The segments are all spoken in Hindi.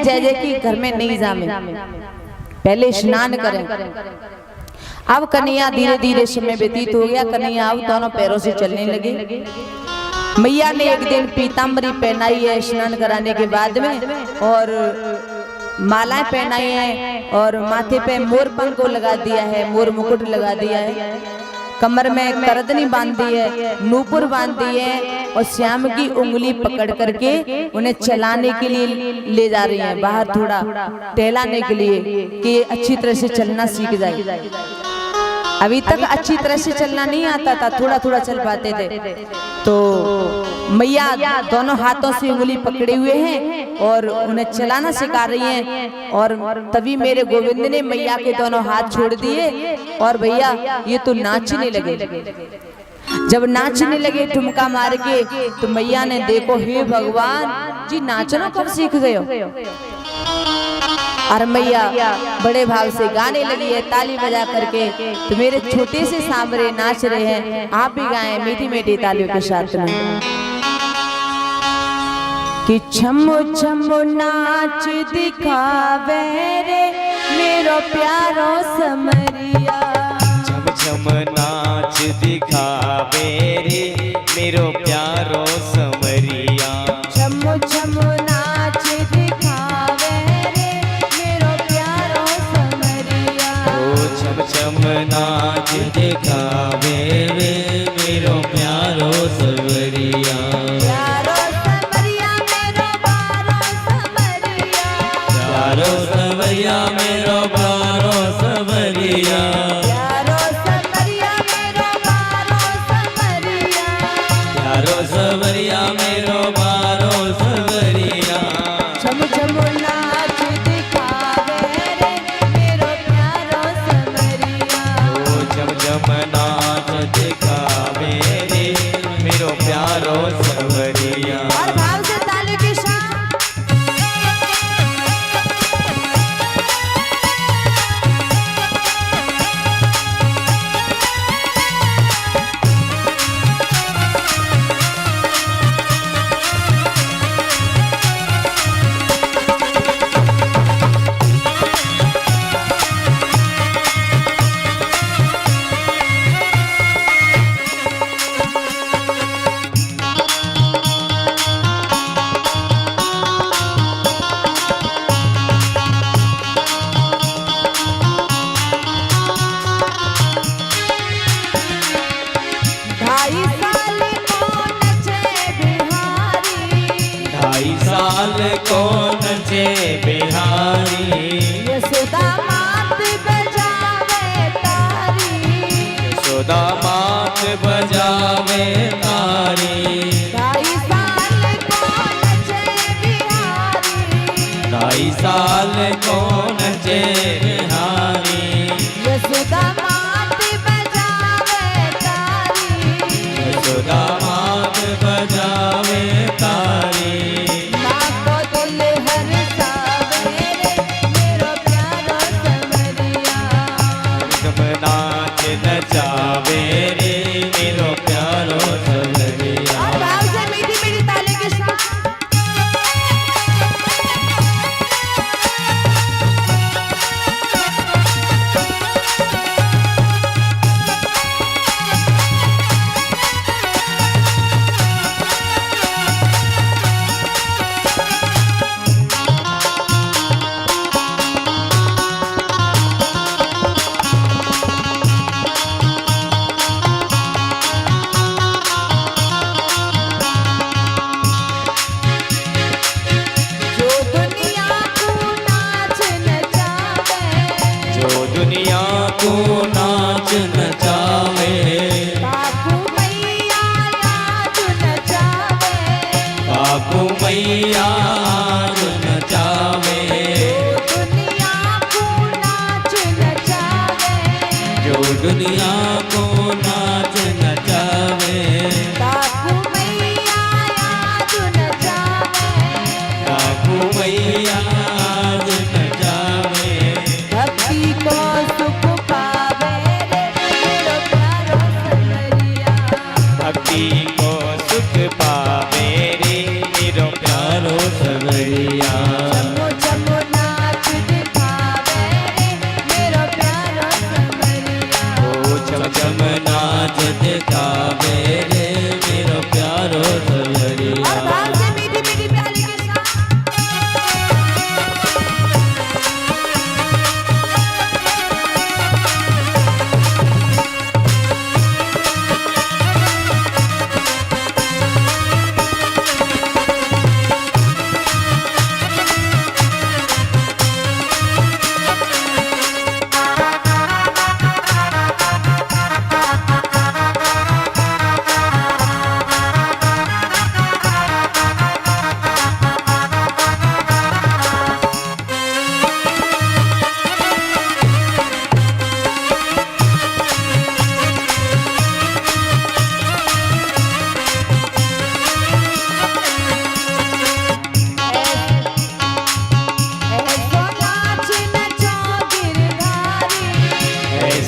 जय जय की घर में नहीं जामे, पहले स्नान करें। अब कन्हैया धीरे धीरे समय व्यतीत हो गया, कन्हैया अब दोनों पैरों से चलने लगे। मैया ने एक दिन पीताम्बरी पहनाई है स्नान कराने के बाद में, और मालाएं पहनाई है, और माथे पे मोर पंख को लगा दिया है, मोर मुकुट लगा दिया है, कमर में करदनी बांध दी है, नूपुर बांध दी है, और श्याम की उंगली पकड़ करके उन्हें चलाने के लिए ले जा रही हैं बाहर, थोड़ा टहलाने के लिए कि अच्छी तरह से चलना सीख जाए। अभी तक अच्छी तरह से चलना नहीं आता था, थोड़ा थोड़ा चल पाते थे। तो मैया दोनों हाथों से उंगली पकड़े हुए हैं और उन्हें चलाना सिखा रही हैं। और तभी मेरे गोविंद ने मैया के दोनों हाथ छोड़ दिए और भैया ये तो नाचने लगे। जब नाचने लगे ठुमका मार के, तो मैया ने देखो, हे भगवान जी नाचना कब सीख गए हो? और मैया बड़े भाव से गाने लगी है ताली बजा करके। तो मेरे छोटे से सांवरे नाच रहे हैं, आप भी गाएं मीठी मीठी तालियों के साथ में कि छमो छमो नाच दिखावे रे मेरो प्यारो समरिया, छम छम नाच दिखावे रे मेरो प्यारो समरिया, छमो छमो नाच दिखावे रे मेरो प्यारो समरिया, ओ छम छम नाच दिखावे रे मेरो प्यारो समरिया, प्यारो समरिया मेरो बारो समरिया, प्यारो समरिया मेरो बारो समरिया, प्यारो समरिया मेरो बारो समरिया, प्यारो समरिया मेरो बारो समरिया, छम छम नाच दिखावे रे मेरो प्यारो समरिया, ओ छम छम नाच दिखावे रे मेरो प्यारो समरिया। और भाव से ताली के साथ कौन जे बिहारी, यशोदा मात बजावे तारी, यशोदा मात बजावे तारी, 2.5 साल कौन जे बिहारी, 2.5 साल कौन जे बिहारी, यशोदा मात बजावे तारी, यशोदा मात बजावे तारी, नाच नचावे रे मेरो प्यारो समरिया। और भाव से मीठी मीठी ताली के साथ दुनिया को नाच नचावे, बापू मैया नाच नचावे, बापू मैया नचावे, दुनिया को नाच नचावे, जो दुनिया को नाच नचावे, बापू मैया नाच नचावे, बापू मैया नचावे, भक्ति को सुख पावे रे मेरो प्यारो समरिया, भक्ति को सुख पावे रे मेरो प्यारो समरिया, छमो छम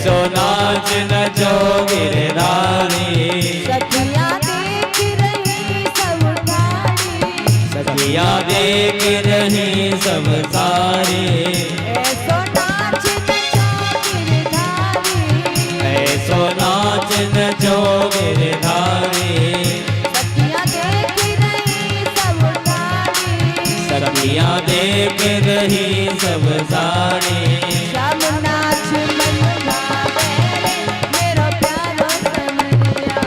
ऐसो नाच नचो गिरधारी सखियां देख रही सब थारी सखियां देख रही सब सारे ऐसो नाच नचो गिरधारी ऐसो नाच नचो गिरधारी सखियां देख रही सब सारे श्याम नाच मन भावे मेरो प्यारो समरिया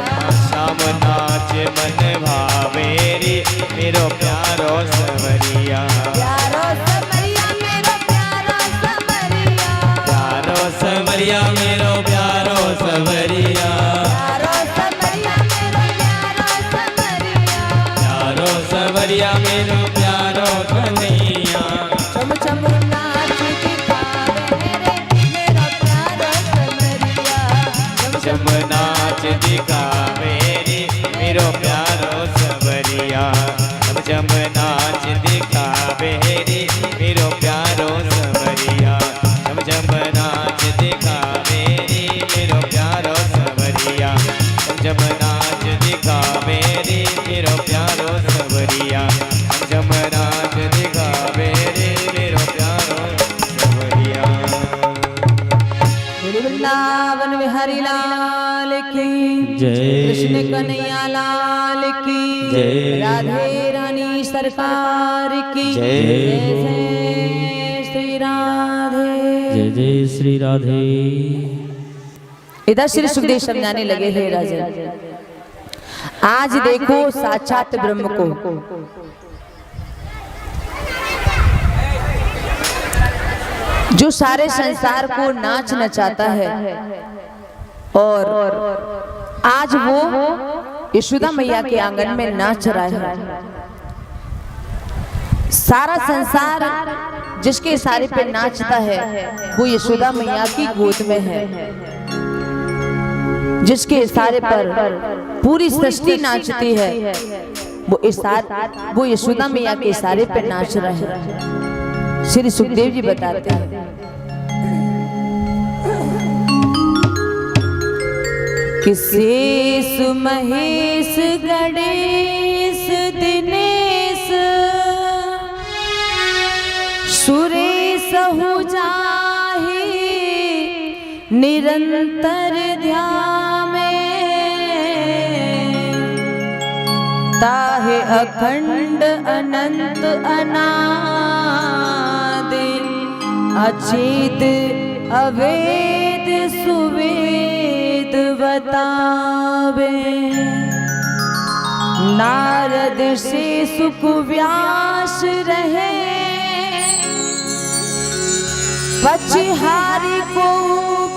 श्याम नाच मन भावे रे मेरो प्यारो सवरिया प्यारो समरिया मेरो प्यारो समरिया प्यारो सवरिया मेरो प्यारो सवरिया प्यारो समरिया मेरो प्यारो समरिया प्यारो सवरिया मेरो प्यारो कन्हैया चम चम नाच दिखावे रे मेरो प्यारो समरिया चम नाच दिखावे रे मेरो प्यारो सवरिया चम नाच दिखावे रे मेरो प्यारो सवरिया चम नाच दिखावे रे मेरो प्यारो सवरिया चम नाच दिखावे रे मेरो प्यारो सवरिया चम नाच दिखावे रे मेरो प्यारो सवरिया वृंदावन बिहारी लाल की जय। कृष्ण कन्हैया लाल की जय। राधे रानी सरकार की जय। जय श्री राधे। जय श्री राधे। इधर श्री सुखदेव समझाने लगे हे राजन, आज देखो साक्षात ब्रह्म को, जो सारे संसार को नाच नचाता है, और आज वो यशोदा मैया के आंगन में नाच रहा है। सारा संसार जिसके इशारे पे नाचता है वो यशोदा मैया की गोद में है, जिसके इशारे पर पूरी सृष्टि नाचती है, वो यशोदा मैया के इशारे पे नाच रहा है। श्री सुखदेव जी बताते हैं, कि शेष महेश गणेश दिनेश सुरेश हो जाहि निरंतर ध्यान ताहे अखंड अनंत अनादि अचित अवेद सुवेद बतावे। नारद से सुख व्यास रहे पछहारी को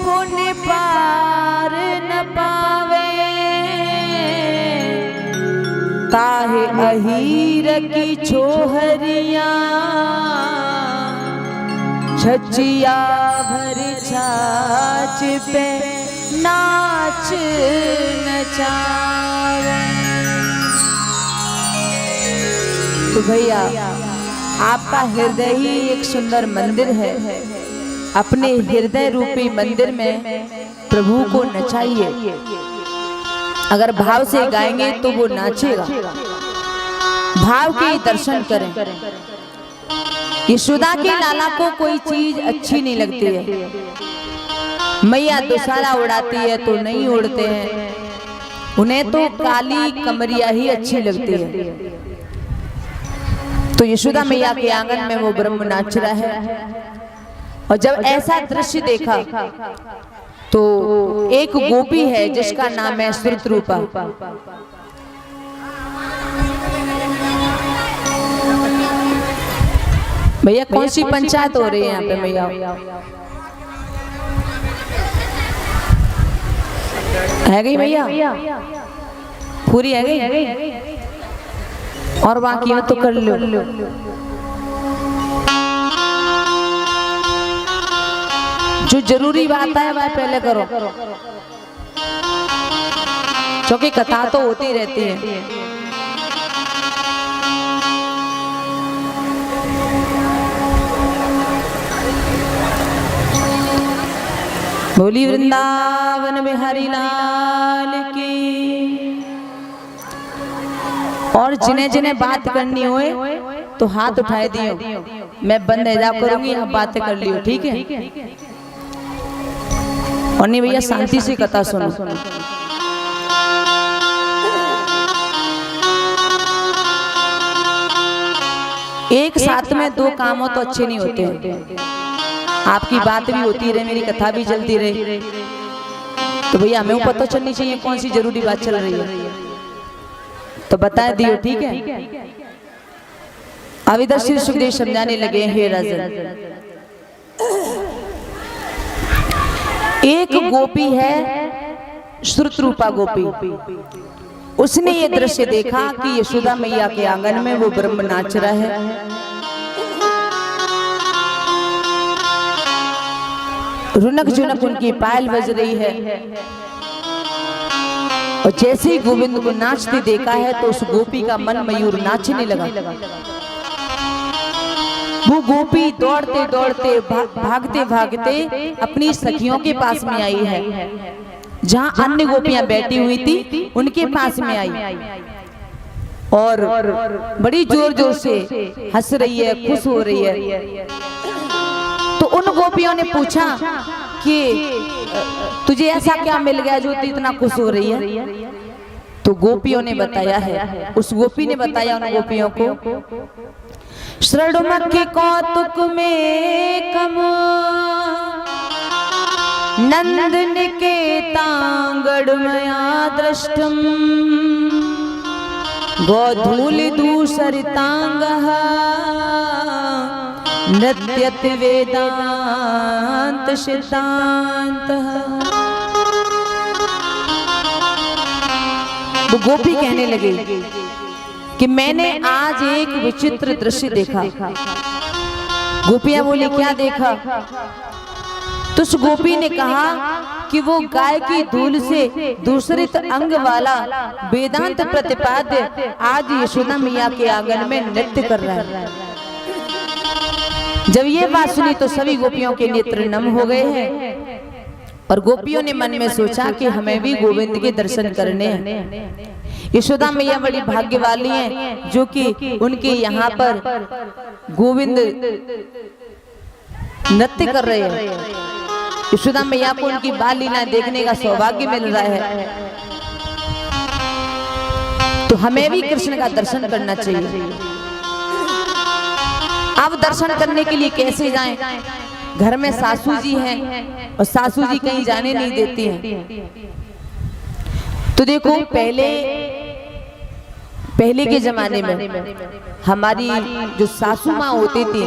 पुण्य पार न पावे। ताहे अहीर की छोहरिया छचिया भर छाछ पे नाच नचावे। तो भैया आपका हृदय ही एक सुंदर मंदिर है, अपने हृदय रूपी मंदिर में प्रभु को नचाइए। अगर भाव से गाएंगे तो वो नाचेगा, भाव के दर्शन करें। यशोदा के लाला को कोई चीज अच्छी नहीं लगती है, मैया दुसारा उड़ाती है तो नहीं उड़ते हैं, उन्हें तो काली कमरिया ही अच्छी लगती है। तो यशोदा मैया के आंगन में वो ब्रह्म नाच रहा है, और जब ऐसा दृश्य देखा तो एक गोपी है जिसका नाम है श्रुतरूपा। भैया कौन सी पंचायत हो रही है यहाँ पे भैया? है गई भैया? पूरी है गई? और बाकी हो तो कर लो। जो जरूरी बात है वह पहले करो, क्योंकि कथा तो होती रहती है। बोली वृंदावन बिहारी लाल की। और जिन्हें जिन्हें बात करनी होए तो हाथ उठाए दियो, मैं बंद हिजाब करूंगी, आप बातें कर लियो, ठीक है? और नहीं भैया शांति से कथा सुनो। एक साथ में दो काम हो तो अच्छे नहीं होते हैं। आपकी बात भी होती रहे, मेरी कथा भी चलती रहे, तो भैया हमें पता चलनी चाहिए कौन सी जरूरी बात चल रही है, तो बता दियो, ठीक है? अब इधर श्री सुखदेव समझाने लगे, हे राजन, एक गोपी है श्रुतरूपा गोपी, उसने ये दृश्य देखा कि यशोदा मैया के आंगन में वो ब्रह्म नाच रहा है। रुनक जुनक उनकी पायल बज रही है, और जैसे ही गोविंद को नाचते देखा है तो उस गोपी का मन मयूर नाचने लगा। वो गोपी दौड़ते दौड़ते भागते भागते अपनी सखियों के पास में आई है, जहां अन्य गोपियां बैठी हुई थी उनके पास में आई, और बड़ी जोर जोर से हंस रही है, खुश हो रही है। तो उन गोपियों ने पूछा कि तुझे ऐसा क्या मिल गया जो तू इतना खुश हो रही है? तो गोपियों ने बताया है, उस गोपी ने बताया उन गोपियों को, श्रृणुमख्य कौतुक में कम नंद निकेतांगड़ मया दृष्टम गोधूलि दूसरितांगः नृत्यति वेदांत सिद्धांतः। वो गोपी कहने लगे कि मैंने आज एक विचित्र दृश्य देखा। गोपियां बोली, क्या देखा? तो उस गोपी ने कहा कि वो गाय की धूल से दूसरित अंग वाला वेदांत प्रतिपाद्य आज यशोदा मैया के आंगन में नृत्य कर रहा है। जब ये बात सुनी तो सभी गोपियों के नेत्र नम हो गए हैं, और गोपियों ने मन में सोचा कि हमें भी गोविंद के दर्शन करने हैं। यशोदा मैया बड़ी भाग्यवाली हैं जो कि उनके यहाँ पर गोविंद नृत्य कर रहे हैं। यशोदा मैया को उनकी बाल लीला देखने का सौभाग्य मिल रहा है, तो हमें भी कृष्ण का दर्शन करना चाहिए। अब दर्शन करने के लिए कैसे जाएं? घर में सासू जी हैं और सासू जी कहीं जाने नहीं देती हैं। तो देखो पहले के जमाने में हमारी जो सासू माँ होती थी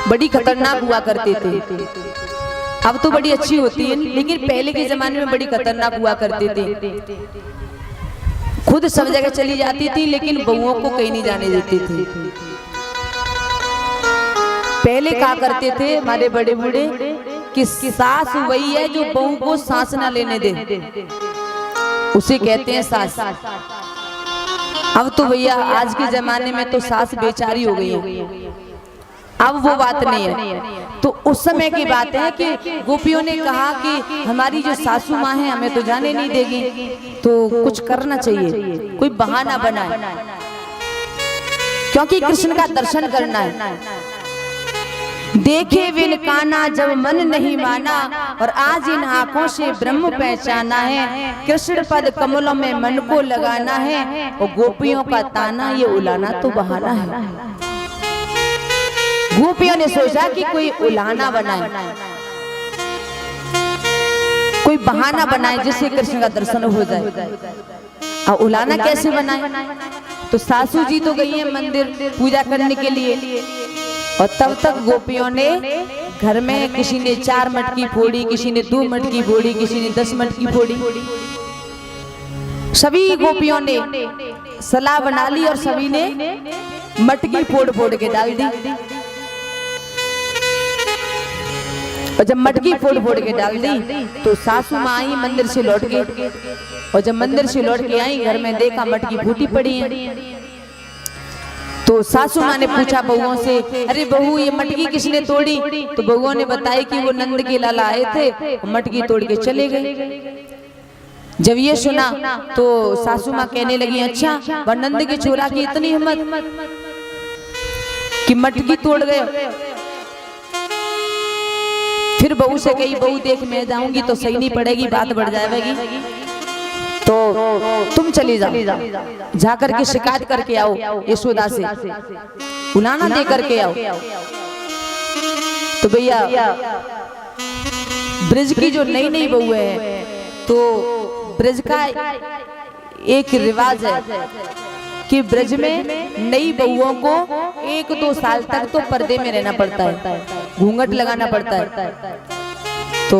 बड़ी खतरनाक हुआ करते थे। अब तो बड़ी अच्छी होती है, लेकिन पहले के जमाने में बड़ी खतरनाक हुआ करते थे। खुद सब जगह चली जाती थी, लेकिन बहुओं को कहीं नहीं जाने देती थी। पहले कहा करते थे हमारे बड़े बूढ़े कि सास वही है जो बहू को सांस ना लेने दे, उसे कहते हैं सास। अब तो भैया आज के जमाने में तो सास बेचारी हो गई है, अब वो बात नहीं है। तो उस समय की बात है कि गोपियों ने कहा कि हमारी जो सासू माँ है हमें तो जाने नहीं देगी, तो कुछ करना चाहिए, कोई बहाना बनाए, क्योंकि कृष्ण का दर्शन करना है। देखे बिन काना जब मन नहीं माना, और आज इन आंखों से ब्रह्म पहचाना है। कृष्ण पद कमलों में मन को लगाना है, और गोपियों का ताना ये उलाना तो बहाना है। गोपियों ने सोचा कि कोई उलाना बनाए, कोई बहाना बनाए जिससे कृष्ण का दर्शन हो जाए। और उलाना कैसे बनाए? तो सासू जी तो गई है मंदिर पूजा करने के लिए, और तब तक गोपियों ने घर में किसी ने 4 मटकी फोड़ी, किसी ने 2 मटकी फोड़ी, किसी ने 10 मटकी फोड़ी। सभी गोपियों ने सलाह बना ली और सभी ने मटकी फोड़ फोड़ के डाल दी। और जब मटकी फोड़ फोड़ के डाल दी तो सासू माँ आई मंदिर से लौट गई, और जब मंदिर से लौट के आई घर में देखा मटकी फूटी पड़ी है। तो सासू माँ ने पूछा बहुओं से, अरे बहू ये मटकी किसने तोड़ी? तो बहुओं ने बताया कि वो नंद के लाला आए थे, मटकी तोड़ के चले गए। जब ये सुना तो सासू माँ कहने लगी, अच्छा वह नंद के छोरा की इतनी हिम्मत कि मटकी तोड़ गए। फिर बहू से कही, बहू देख मैं जाऊंगी तो सही नहीं पड़ेगी, बात बढ़ जाएगी, तो तुम चली जाओ, जाकर के शिकायत करके आओ यशोदा से, उलाना दे करके आओ। तो भैया ब्रज की जो नई नई बहू है, तो ब्रज का एक रिवाज है कि ब्रज में नई बहुओं को 1-2 साल तक तो पर्दे में रहना पड़ता है, घूंघट लगाना पड़ता है। तो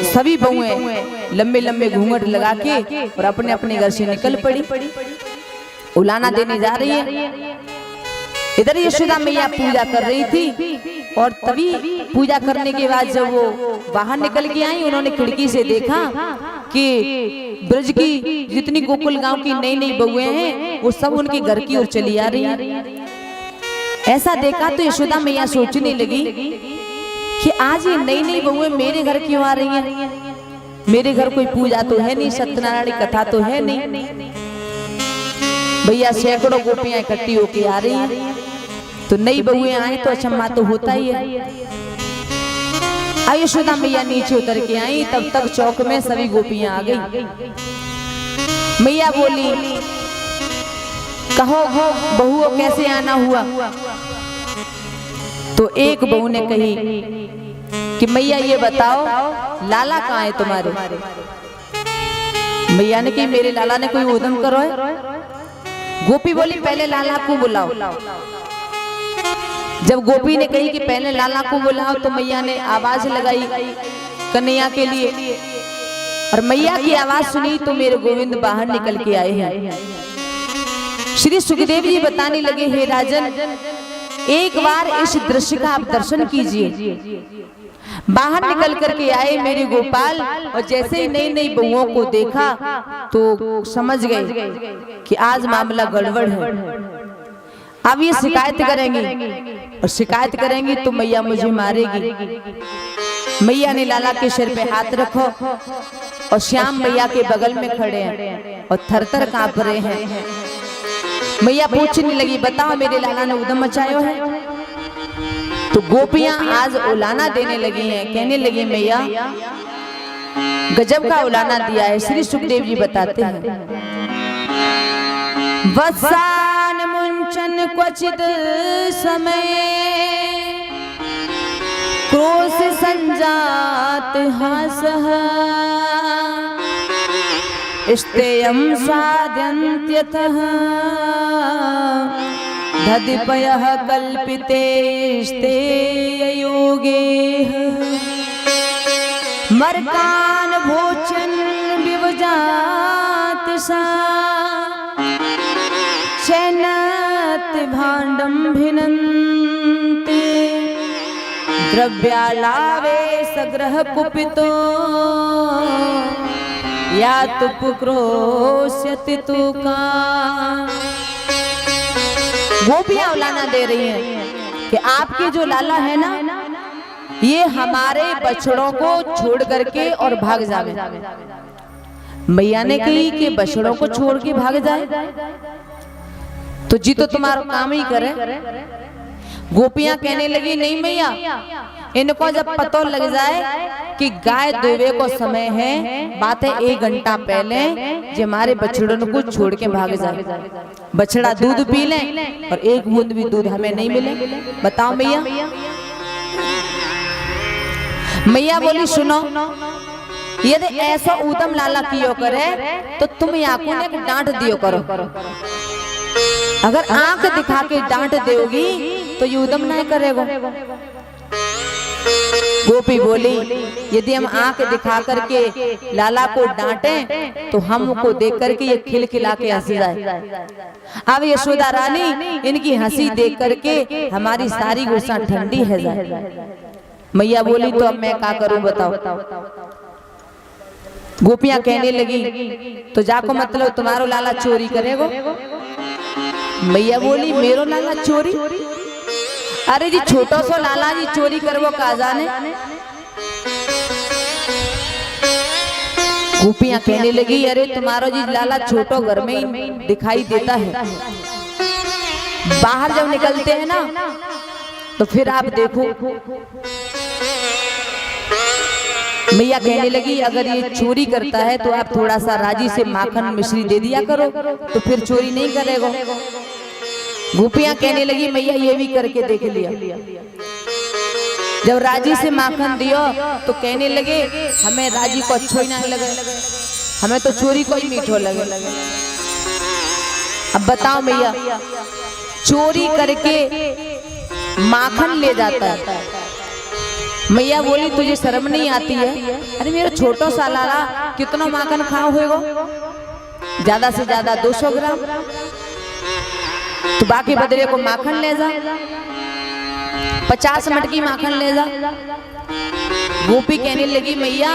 सभी बहुएं लंबे लंबे घूंघट लगा के और अपने अपने घर से निकल पड़ी, उलाना देने जा रही है। इधर यशोदा मैया पूजा कर रही थी और तभी पूजा करने के बाद जब वो बाहर निकल के आई, उन्होंने खिड़की से देखा कि ब्रज की जितनी गोकुल गांव की नई नई बहुएं हैं वो सब उनके घर की ओर चली आ रही हैं। ऐसा देखा तो यशोदा मैया सोचने लगी कि आज ये नई नई बहुएं मेरे घर क्यों आ रही हैं? मेरे घर कोई पूजा तो है नहीं, सत्यनारायण की कथा तो है नहीं, भैया सैकड़ों गोपियां इकट्ठी होके आ रही हैं, तो नई बहुएं आए तो अचम्मा तो होता ही है। यशोदा मैया नीचे उतर के आई, तब तक चौक में सभी गोपियां आ गई। मैया बोली, कहो बहुओं कैसे आना हुआ? तो एक बहू ने कही कि मैया ये बताओ लाला कहाँ है तुम्हारे? मैया ने कही मेरे लाला ने कोई उधम करो है। गोपी बोली पहले लाला को बुलाओ। जब गोपी ने कही कि पहले लाला को बुलाओ तो मैया ने आवाज लगाई कन्हैया के लिए, और मैया की आवाज सुनी तो मेरे गोविंद बाहर निकल के आए हैं। श्री सुखदेव जी बताने लगे, हे राजन एक बार इस दृश्य का आप दर्शन कीजिए। बाहर निकल करके आए मेरे गोपाल, और जैसे ही नई नई बहुओं को देखा तो समझ गए कि आज मामला गड़बड़ है। अब ये शिकायत करेंगी, और शिकायत करेंगी तो मैया मुझे मारेगी। मैया ने लाला के सिर पे हाथ रखो, और श्याम मैया के बगल में खड़े हैं और थरथर कांप रहे हैं। मैया पूछने लगी, बताओ मेरे लाला ने उधम मचायो है? तो गोपियां आज उलाना देने लगी हैं, कहने लगी मैया गजब का उलाना दिया है। श्री सुखदेव जी बताते हैं, वत्सान मुंचन क्वचित समय क्रोश संजात हासः स्तेयं साध्यन्त्यतः धदिपयः कल्पिते स्तेययोगेः मर्कान् भोचन विवजात सा चैनत भाण्डं भिनन्ति द्रव्यालावे सग्रह कुपितो या तु पुक्रोश्यति तुका। गोपियां उलाना दे रही हैं कि आपके जो लाला है ना, ये हमारे बछड़ों को छोड़ करके और भाग जावे। मैया ने कही कि बछड़ों को छोड़ के भाग जाए तो जी तो तुम्हारा काम ही करे। गोपियां कहने लगी, नहीं मैया, इनको जब पता लग जाए कि गाय दुबे को समय है, बात है 1 घंटा पहले जो हमारे बछड़ों को छोड़ के भाग जाए, बछड़ा दूध पी ले और 1 बूंद भी दूध हमें नहीं मिले। बताओ मैया। मैया बोली, सुनो, यदि ऐसा उदम लाला कियो करे तो तुम याकू ने डांट दियो करो। अगर आंख दिखा के डांट दोगी तो ये उदम नहीं करेगा। गोपी बोली, यदि हम आंख दिखा करके लाला को डांटें तो हमको देख करके ये खिलखिला के हंसी जाए। अब यशोदा रानी इनकी हंसी देख करके हमारी सारी गुस्सा ठंडी है जाए। मैया बोली, तो अब मैं क्या करूं बताओ। गोपियां कहने लगी, तो जाको मतलब तुम्हारो लाला चोरी करेगो। मैया बोली मेरो लाला चोरी। अरे जी छोटो सो लाला जी चोरी करवो का जाने। गोपियां कहने लगी अरे तुम्हारो जी लाला छोटो घर में ही दिखाई देता है, बाहर जब निकलते हैं ना तो फिर आप देखो। मैया कहने लगी अगर ये चोरी करता है तो आप थोड़ा सा राजी से माखन मिश्री दे दिया करो तो फिर चोरी नहीं करेगा। गोपियां कहने लगी मैया ये भी करके देख लिया। जब राजी से माखन दियो तो कहने लगे हमें राजी को अच्छो ही ना लगे, हमें तो चोरी को ही मीठो लगे। अब बताओ मैया चोरी करके माखन ले जाता है। मैया बोली तुझे शर्म नहीं आती है? अरे मेरा छोटो सा लाला कितना माखन खाओ होगा, ज्यादा से ज्यादा 200 ग्राम, तो बाकी बदले को माखन ले जा, 50 मटकी माखन ले जा। गोपी कहने लगी मैया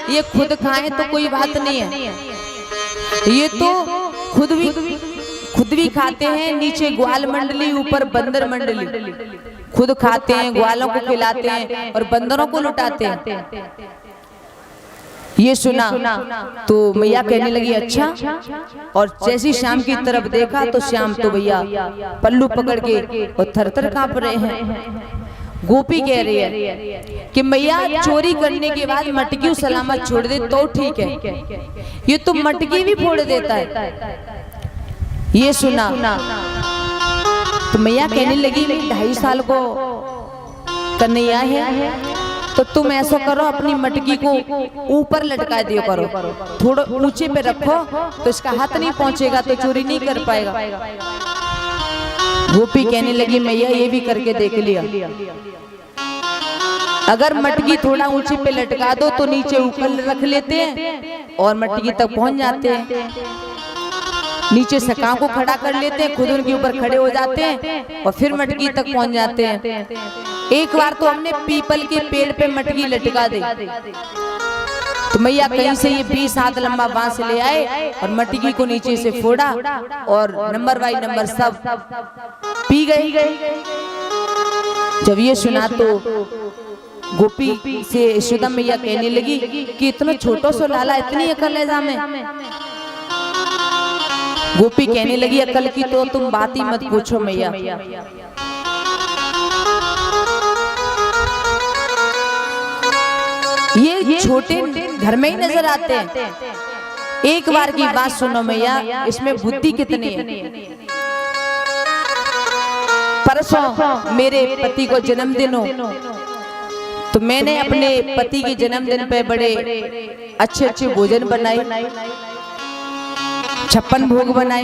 ये खुद खाए तो कोई बात नहीं है, ये तो खुद भी खाते हैं, नीचे ग्वाल मंडली ऊपर बंदर मंडली, खुद खाते हैं, ग्वालों को खिलाते हैं और बंदरों को लुटाते हैं। ये सुना तो मैया कहने लगी अच्छा। और जैसी श्याम की तरफ देखा तो श्याम तो भैया पल्लू पकड़ के और थरथर कांप रहे हैं। गोपी कह रही है कि मैया चोरी करने के बाद मटकी सलामत छोड़ दे तो ठीक है, ये तो मटकी भी फोड़ देता है। ये सुना तो मैया कहने लगी 2.5 साल को कन्हैया है तो तुम ऐसा करो अपनी मटकी को ऊपर लटका दियो करो, थोड़ा ऊंचे पे रखो तो इसका हाथ नहीं पहुंचेगा तो चोरी नहीं कर पाएगा। गोपी कहने लगी मैया ये भी करके देख लिया, अगर मटकी थोड़ा ऊंचे पे लटका दो तो नीचे ऊपर रख लेते हैं और मटकी तक पहुंच जाते हैं, नीचे सकाओं को खड़ा कर लेते हैं, खुद उनके ऊपर खड़े हो जाते हैं और फिर मटकी तक पहुंच जाते हैं। एक बार तो हमने पीपल के पेड़ पे मटकी लटका दी तो मैया कहीं से ये 20 हाथ लंबा बांस ले आए और मटकी को नीचे से फोड़ा और नंबर बाई नंबर सब पी गई। जब ये सुना तो गोपी से यशोदा मैया कहने लगी कि इतना छोटो सो लाला इतनी अकल है जामे। गोपी कहने लगी अकल की तो तुम बात ही मत पूछो मैया, ये छोटे घर में ही नजर आते हैं। एक बार की बात सुनो मैया, इसमें बुद्धि कितनी है। परसों मेरे पति को जन्मदिन हो तो मैंने अपने पति के जन्मदिन पे बड़े अच्छे भोजन बनाए, 56 भोग बनाए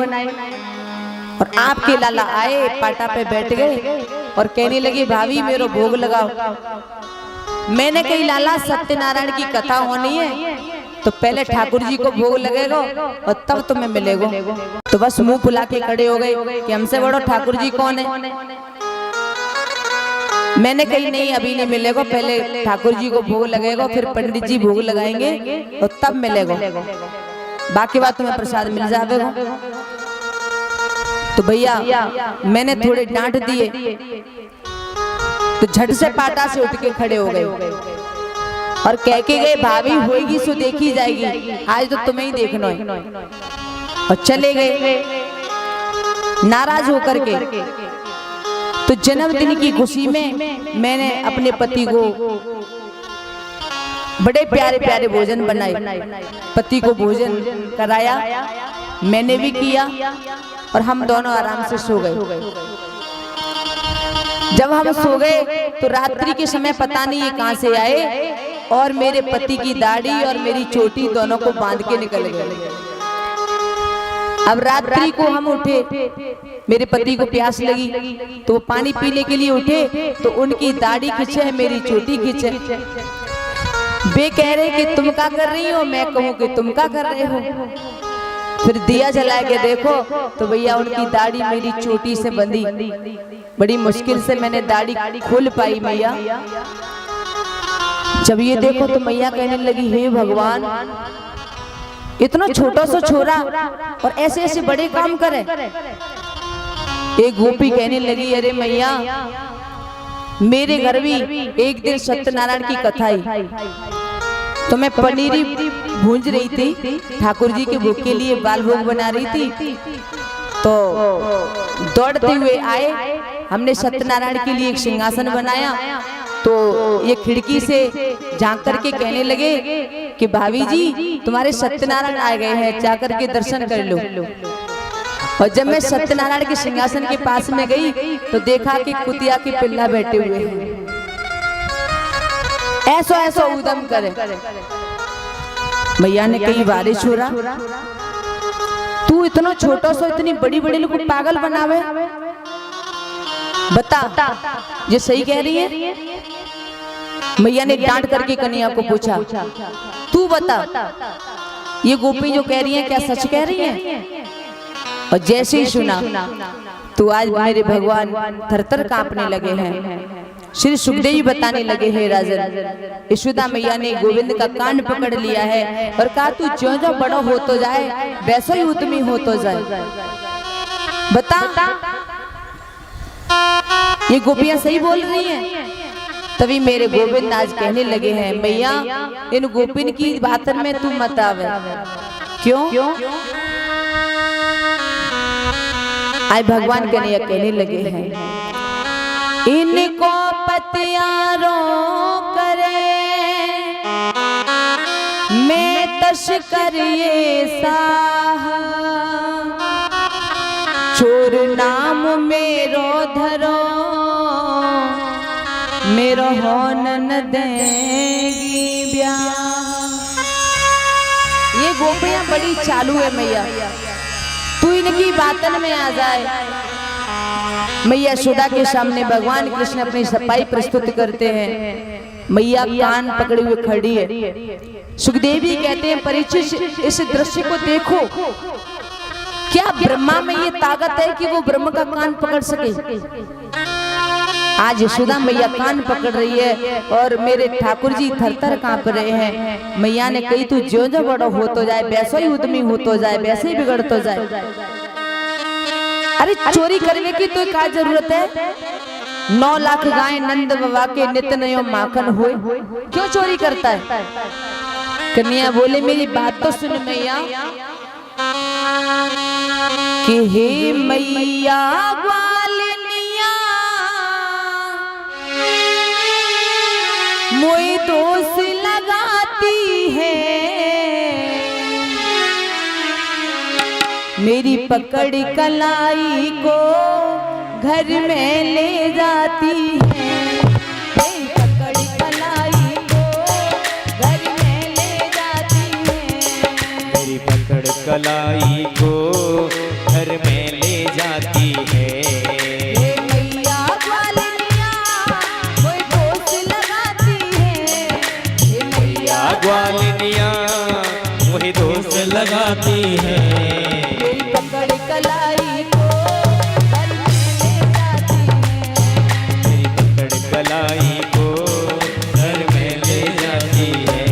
और आपके लाला आए, पाटा पे बैठ गए और कहने लगे भाभी मेरो भोग लगाओ। मैंने कही लाला सत्यनारायण की कथा होनी है तो पहले ठाकुर जी को भोग लगेगा और तब तुम्हें मिलेगा। तो बस मुंह फुला के खड़े हो गए कि हमसे बड़ो ठाकुर जी कौन है। मैंने कही नहीं अभी नहीं मिलेगा, पहले ठाकुर जी को भोग लगेगा फिर पंडित जी भोग लगाएंगे और तब मिलेगा, बाकी बात तुम्हें प्रसाद मिल जाएगा। तो भैया मैंने थोड़े डांट दिए तो झट से पाटा से उठ के खड़े हो गए और कह के गए भाभी होगी सो देखी जाएगी, आज तो तुम्हें ही देखना है। और चले गए नाराज होकर के। तो जन्मदिन की खुशी में मैंने अपने पति को बड़े प्यारे प्यारे भोजन बनाए, पति को भोजन कराया, मैंने भी किया और हम दोनों आराम से सो गए। जब हम सो गए तो रात्रि के समय पता नहीं ये कहां से आए और मेरे पति की दाढ़ी और मेरी चोटी दोनों को बांध के निकल गए। अब रात्रि को हम उठे, मेरे पति को प्यास लगी तो वो पानी पीने के लिए उठे तो उनकी दाढ़ी खींचे, मेरी चोटी खींचे। वे कह रहे कि तुम क्या कर रही हो, मैं कहूँ कि तुम क्या कर रहे हो। फिर दिया जला के देखो तो भैया उनकी दाढ़ी मेरी चोटी से बंधी, बड़ी मुश्किल से मैंने दाढ़ी खोल पाई मैया। जब ये देखो तो मैया कहने लगी हे भगवान, इतना छोटा सा छोरा और ऐसे ऐसे बड़े काम करे। एक गोपी कहने लगी, अरे मैया मेरे घर भी एक दिन सत्यनारायण की कथा आई, तो मैं पनीरी भूंज रही थी, ठाकुर जी के भोग के लिए बाल भोग बना रही थी, तो दौड़ते हुए आए, हमने सत्यनारायण के लिए एक सिंहासन बनाया, तो ये खिड़की से झांक करके कहने लगे कि भाभी जी तुम्हारे सत्यनारायण आ गए हैं, जाकर के दर्शन कर लो। और जब मैं सत्यनारायण के सिंहासन के पास में गई तो देखा कि कुतिया के पिल्ला बैठे हुए हैं, ऐसा ऐसा उदम करे। मैया ने कही, बारिश हो रहा, तू इतना छोटा सा इतनी बड़ी बड़ी लोग पागल बनावे, बता ये सही कह रही है? मैया ने डांट करके कन्हैया को पूछा, तू बता ये गोपी जो कह रही है क्या सच कह रही है? और जैसे ही सुना तो आज मेरे भगवान थरथर कांपने लगे हैं। श्री सुखदेव जी बताने लगे, हे राजन, यशोदा मैया ने गोविंद का कान पकड़ लिया है और कहा तू ज्यों ज्यों बड़ा हो तो जाए वैसा ही उद्यमी हो तो जाए। बता ये गोपियां सही बोल रही हैं? तभी मेरे गोविंद आज कहने लगे हैं, मैया इन गोपिन की बातन में तू मत आवे। क्यों? आज भगवान कन्हैया कहने लगे हैं, इनको पतियारो करे मैं तस्कर ये साह, चोर नाम मेरो धरो मेरो होन न देगी ब्याह। ये गोपियां बड़ी चालू है मैया, तू इनकी बातन में आ जाए। मैया यशोदा के सामने भगवान कृष्ण अपनी सफाई प्रस्तुत करते हैं। मैया कान पकड़े हुए खड़ी है। सुखदेवी कहते हैं, परीक्षित इस दृश्य को देखो, क्या ब्रह्मा में ये ताकत है कि वो ब्रह्म का कान पकड़ सके? आज यशोदा मैया कान पकड़ रही है और मेरे ठाकुर जी थरथर कांप रहे हैं। मैया ने कही तू ज्यों ज्यों बड़ा हो तो जाए वैसा ही उद्यमी हो तो जाए, वैसे ही बिगड़ तो जाए। अरे चोरी करने की तो क्या जरूरत है? 9 लाख गाय नंद बाबा के नित नयो माखन हुए, क्यों चोरी करता है? कन्हैया बोले, मेरी बात तो सुन मैया, कि हे मैया ग्वालिनिया मोई दोष लगाती है, मेरी पकड़ कलाई को घर में ले जाती है, मेरी पकड़ कलाई को घर में ले जाती है, मेरी पकड़ कलाई को घर में ले जाती है। ग्वालिनिया वही दोस्त लगाती है, मेरी पकड़ कलाई को घर में ले जाती है, मेरी पकड़ कलाई को घर में ले जाती है।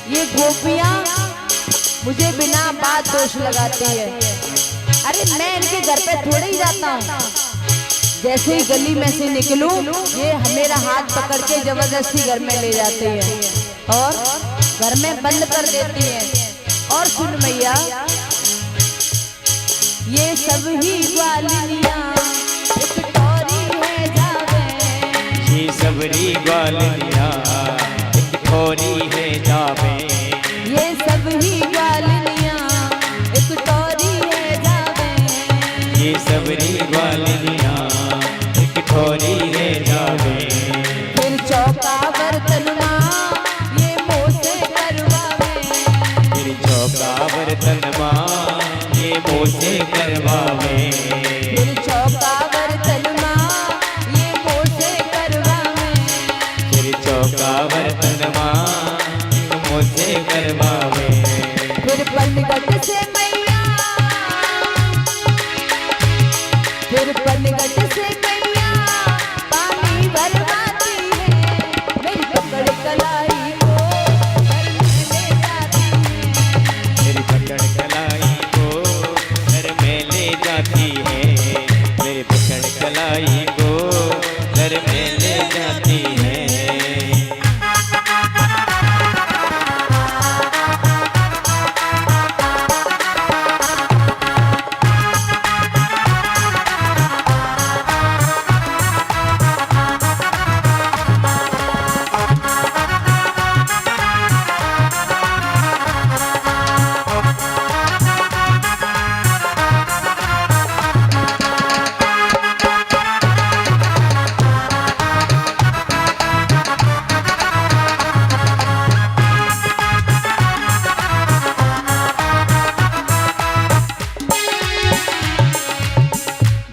ये गोपियां मुझे बिना बात दोष लगाती है। अरे मैं इनके घर पे थोड़े ही जाता हूँ, जैसे ही गली में से निकलूं ये मेरा हाथ पकड़ के जबरदस्ती घर में ले जाते हैं और घर में बंद कर देती हैं। और सुन मैया, ये सब ही ग्वालिनियां एक टोरी है जावे, ये सबरी ग्वालिनिया एक टोरी है जावे, ये सब ही ग्वालिनियां एक टोरी है जावे, मेरी ग्वालिनिया एक ठोरी रह जावे। फिर चौका बर्तन माँ ये मोसे करवावे। फिर चौका बर्तन माँ ये मोसे करवावे। फिर चौका बर्तन माँ ये मोसे करवावे। फिर चौका बर्तन माँ मोसे करवावे। फिर पनघट से मैया, फिर पनघट से मैया पानी भरवाती है। मेरी पकड़ कलाई को घर में ले जाती है। मेरी पकड़ कलाई को घर में ले जाती है। मेरी पकड़ कलाई को घर में ले जाती है।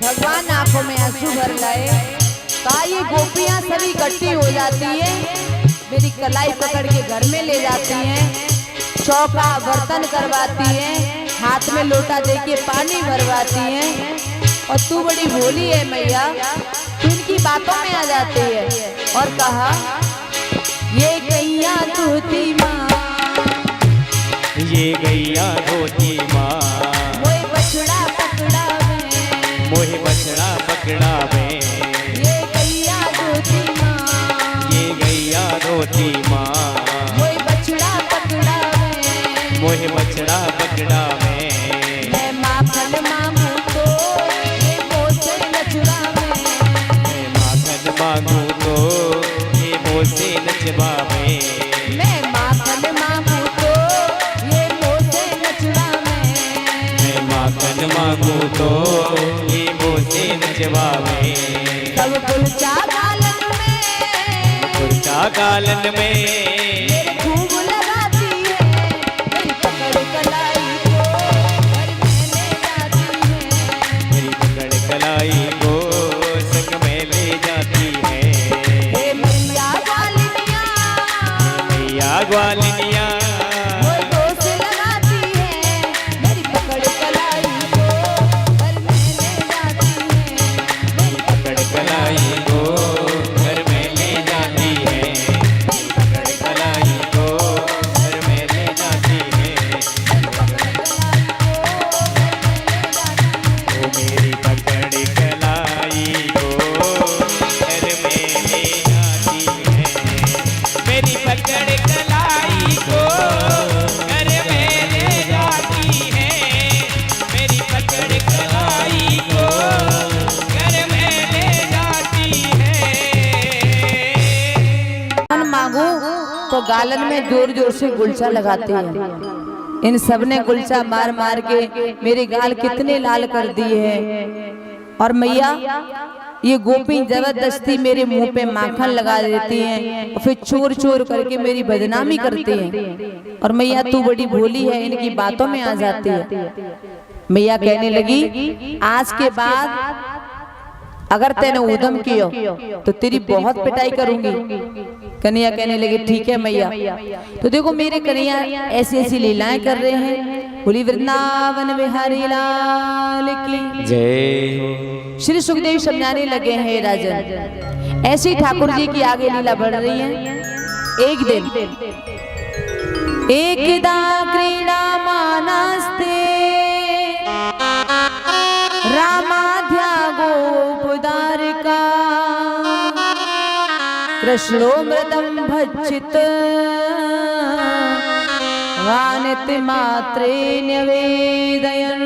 भगवान आंखों में आंसू भर लाए। कहा ये गोपियां सभी इकट्ठी हो जाती है, मेरी कलाई पकड़ के घर में ले जाती हैं, चौका बर्तन करवाती हैं, हाथ में लोटा देके पानी भरवाती हैं। और तू बड़ी भोली है मैया, तू इनकी बातों में आ जाती है। और कहा ये गैया धोती माँ, ये गैया धोती माँ मोए बछड़ा पकड़ावे। मोहे बछड़ा पकड़ावे। ये गैया धोती माँ, ये गैया धोती माँ मोए बछड़ा पकड़ावे। मोहे बछड़ा पकड़ावे। मैं माखन मांगू तो ये मोसे नचुरावे। मैं माखन मांगू तो ये मोसे नचवावे। मैं माखन मांगू तो ये मोसे नचुरावे। मैं माखन मांगू तो ये मोसे नचवावे। सब कुलचा गालन में, कुर्ता गालन में मेरे खूब लगाती है। मेरी पकड़ कलाई को घर में ले जाती है। मेरी पकड़ कलाई को संग में ले जाती है। हे मैया गालिनिया, मैया ग्वालिनिया वो दोष लगाती है। मेरी पकड़ कलाई को घर में ले जाती है। मेरी पकड़ कलाई को घर में ले जाती है। पकड़ कलाई को घर में ले जाती है। ओ मेरी पकड़ कलाई को घर में ले जाती है। मेरी पकड़ कलाई को घर में ले जाती है। मेरी पकड़ कलाई को घर में ले जाती है। मन मांगू तो गालन में जोर जोर से गुलचा लगाते हैं। इन सब ने गुलचा मार मार के मेरे गाल कितने लाल कर दिए हैं। और मैया ये गोपी जबरदस्ती मेरे मुंह पे माखन लगा देती हैं और फिर चोर चोर करके मेरी बदनामी करती हैं। और मैया तू बड़ी भोली है, इनकी बातों में आ जाती है। मैया कहने लगी आज के बाद अगर तैने उदम कियो तो तेरी बहुत पिटाई करूंगी। कन्हैया कहने लगे ठीक है मैया। तो देखो मेरे कन्हैया ऐसी ऐसी लीलाएं कर रहे हैं। बोली वृंदावन बिहारी लाल की जय। श्री सुखदेव समझाने लगे हैं राजन, ऐसे ही ठाकुर जी की आगे लीला बढ़ रही है। एक दिन एकदा क्रीड़ा मानस्ते रामाध्या गोपदारिका कृष्णो मृदम भक्षित वानिति मात्रे न्यवेदयन्।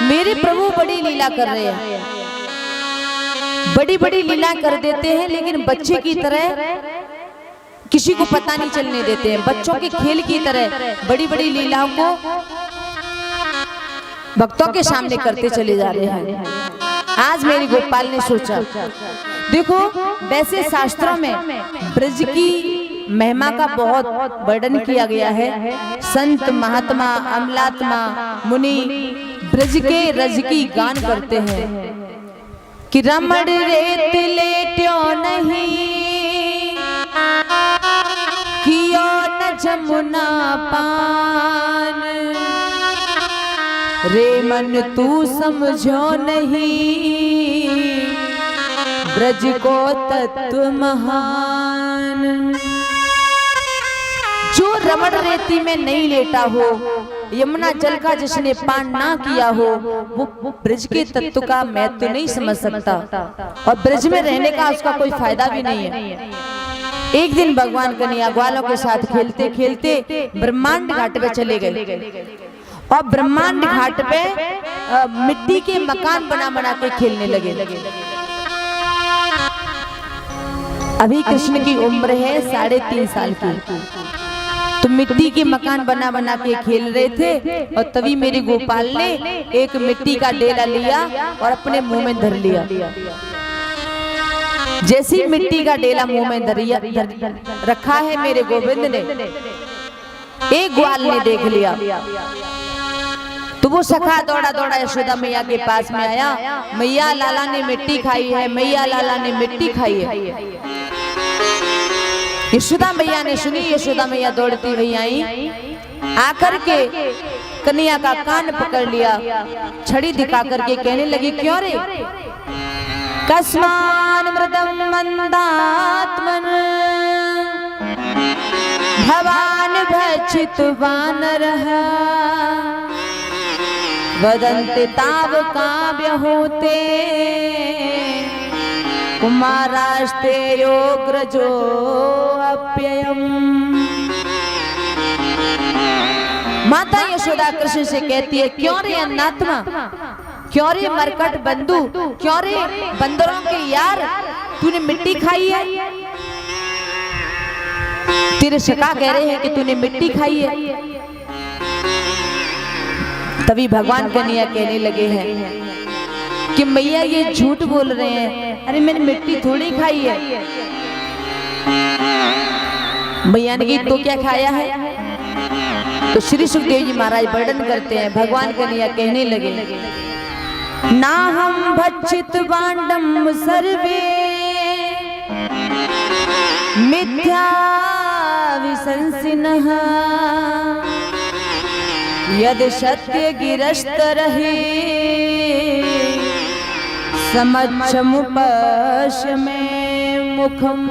मेरे प्रभु बड़ी लीला कर रहे हैं, बड़ी बड़ी लीला कर देते हैं, लेकिन बच्चे की तरह किसी को पता नहीं चलने देते हैं। बच्चों के खेल की तरह बड़ी बड़ी लीलाओं को भक्तों के सामने करते चले जा रहे हैं। आज मेरी गोपाल ने सोचा, देखो वैसे शास्त्रों में ब्रज की महिमा का बहुत वर्णन किया गया है। संत महात्मा अमलात्मा मुनि ब्रज के रज की गान करते हैं कि रमण रेत लेट्यो नहीं कियो न जमुना पान, रे मन तू समझो नहीं ब्रज को तत्व महान। जो रमण रेती में नहीं लेटा हो, यमुना जल का जिसने पान ना किया हो, वो ब्रज के तत्व का महत्व तो नहीं समझ सकता और ब्रज में रहने का उसका कोई फायदा भी नहीं है। एक दिन भगवान कन्हैया ग्वालों के साथ खेलते खेलते ब्रह्मांड घाट पे चले गए और ब्रह्मांड घाट पे मिट्टी के मकान बना बना के खेलने लगे। अभी कृष्ण की उम्र है 3.5 साल की, तो मिट्टी के मकान बना बना के खेल रहे थे और तभी मेरी गोपाल ने एक मिट्टी का डेला लिया और अपने मुंह में धर लिया। जैसी मिट्टी का डेला मुंह में रखा है मेरे गोविंद ने, एक ग्वाल ने देख लिया तो वो सखा दौड़ा दौड़ा यशोदा मैया के पास में आया, मैया लाला ने मिट्टी खाई है, मैया लाला ने मिट्टी खाई है। यशोदा मैया ने सुनी, यशोदा मैया दौड़ती हुई आई, आकर के कन्हैया का कान पकड़ लिया, छड़ी दिखा करके कहने लगी, क्यों रे कस्मान मृदम मंदात्मन भवान भक्षित वानरः वदन्ति ताव काव्य होते कुमारास्ते योग्रजो अप्ययम्। माता यशोदा कृष्ण से कहती है, क्यों रे अन्नात्मा, क्यों रे मरकट बंधु, क्यों रे बंदरों के यार, तूने मिट्टी खाई है? तेरे सखा कह रहे हैं कि तूने मिट्टी खाई है। तभी भगवान कन्हैया कहने लगे हैं कि मैया ये झूठ बोल रहे हैं, अरे मैंने मिट्टी थोड़ी खाई है। मैया ने कहा, तो क्या खाया है? तो श्री सुखदेव जी महाराज वर्णन करते हैं, भगवान कन्हैया कहने लगे, ना हम भक्षित वांडम सर्वे मिथ्या विसंसिनः यद सत्य गिरस्त रहे समक्षमुपश्यमे मुखम।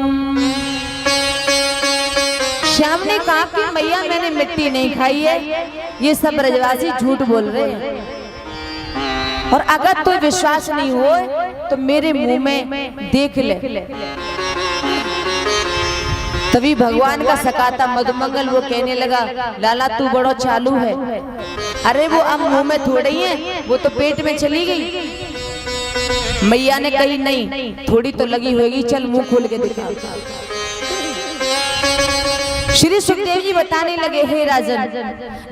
श्याम ने कहा कि मैया मैंने मिट्टी नहीं खाई है, ये सब ब्रजवासी झूठ बोल रहे हैं, और अगर तो विश्वास नहीं हो तो मेरे मुंह में देख ले। तभी भगवान का सकाता मधुमंगल वो कहने लगा, लाला तू बड़ो चालू है, अरे वो अब मुंह में थोड़ी है, वो तो पेट में चली गई। मैया ने कही, नहीं थोड़ी तो लगी होगी, चल मुंह खोल के दिखा। श्री सुखदेव जी बताने लगे, हे राजन,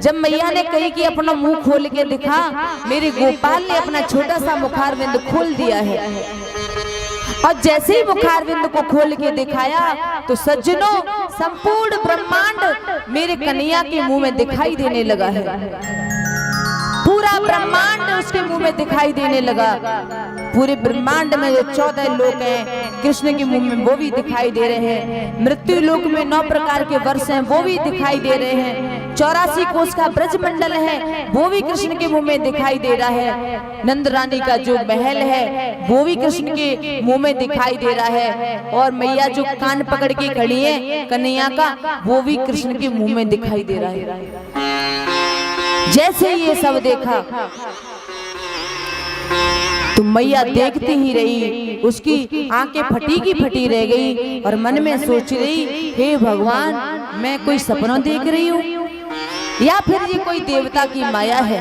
जब मैया ने कही कि अपना मुंह खोल के दिखा, मेरे गोपाल ने अपना छोटा सा मुखारविंद खोल दिया है, और जैसे ही मुखारविंद को खोल के दिखाया तो सज्जनों संपूर्ण ब्रह्मांड मेरे कन्हैया के मुंह में दिखाई देने लगा है। पूरा ब्रह्मांड उसके मुंह में दिखाई देने लगा। पूरे ब्रह्मांड में जो 14 लोक हैं कृष्ण के मुंह में वो भी दिखाई दे रहे हैं। मृत्यु लोक में 9 प्रकार के वर्ष हैं वो भी दिखाई दे रहे हैं। 84 कोष का ब्रज मंडल है वो भी कृष्ण के मुंह में दिखाई दे रहा है। नंद रानी का जो महल है वो भी कृष्ण के मुंह में दिखाई दे रहा है। और मैया जो कान पकड़ के खड़ी है कन्हैया का, वो भी कृष्ण के मुंह में दिखाई दे रहा है। जैसे ये सब देखा तो मैया देखती ही रही, उसकी आंखें फटी की फटी रह गई और मन में सोच रही, हे भगवान, मैं कोई सपना देख रही हूँ या फिर ये कोई देवता की माया है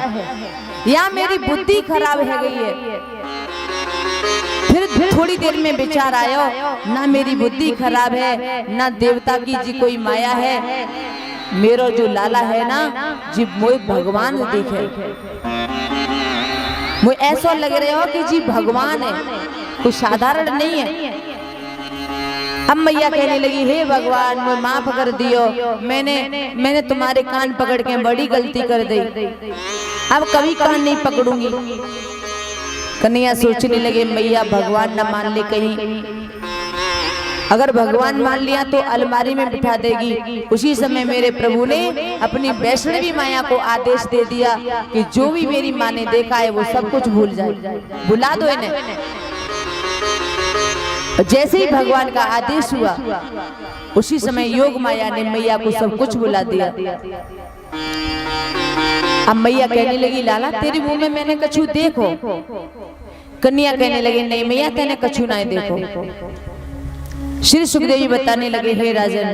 या मेरी बुद्धि खराब हो गई है। फिर थोड़ी देर में विचार आया, ना मेरी बुद्धि खराब है ना देवता की जी कोई माया है, मेरा जो लाला है ना जी मोह भगवान देखे। मुझे ऐसा लग रहा हो कि जी भगवान है, कोई साधारण नहीं है। अब मैया कहने लगी, हे भगवान मुझे माफ कर दियो, मैंने तुम्हारे कान पकड़ के बड़ी गलती कर दी, अब कभी कान नहीं पकड़ूंगी। कन्हैया सोचने लगे मैया भगवान न मान ले कहीं, अगर भगवान मान लिया तो अलमारी में बिठा देगी। उसी समय मेरे प्रभु ने अपनी वैष्णवी माया को आदेश दे दिया कि जो भी मेरी माँ ने देखा है वो सब कुछ भूल जाए, बुला दो इन्हें। जैसे ही भगवान का आदेश हुआ उसी समय योग माया ने मैया को सब कुछ बुला दिया। अब मैया कहने लगी, लाला तेरे मुंह में मैंने कछु देखो। कन्या कहने लगे, नहीं मैया तेने कछु ना देखो। श्री सुखदेव जी बताने लगे, हे राजन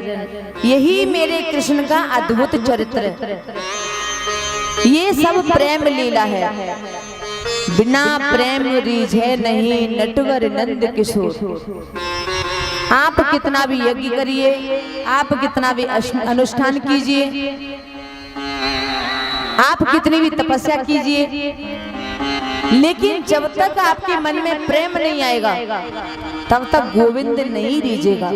यही मेरे कृष्ण का अद्भुत चरित्र है, ये सब प्रेम लीला है, बिना प्रेम रीझे नहीं नटवर नंद किशोर। आप कितना भी यज्ञ करिए, आप कितना भी अनुष्ठान कीजिए, आप कितनी भी तपस्या कीजिए, लेकिन जब तक आपके मन में प्रेम नहीं आएगा तब तक गोविंद नहीं रीझेगा।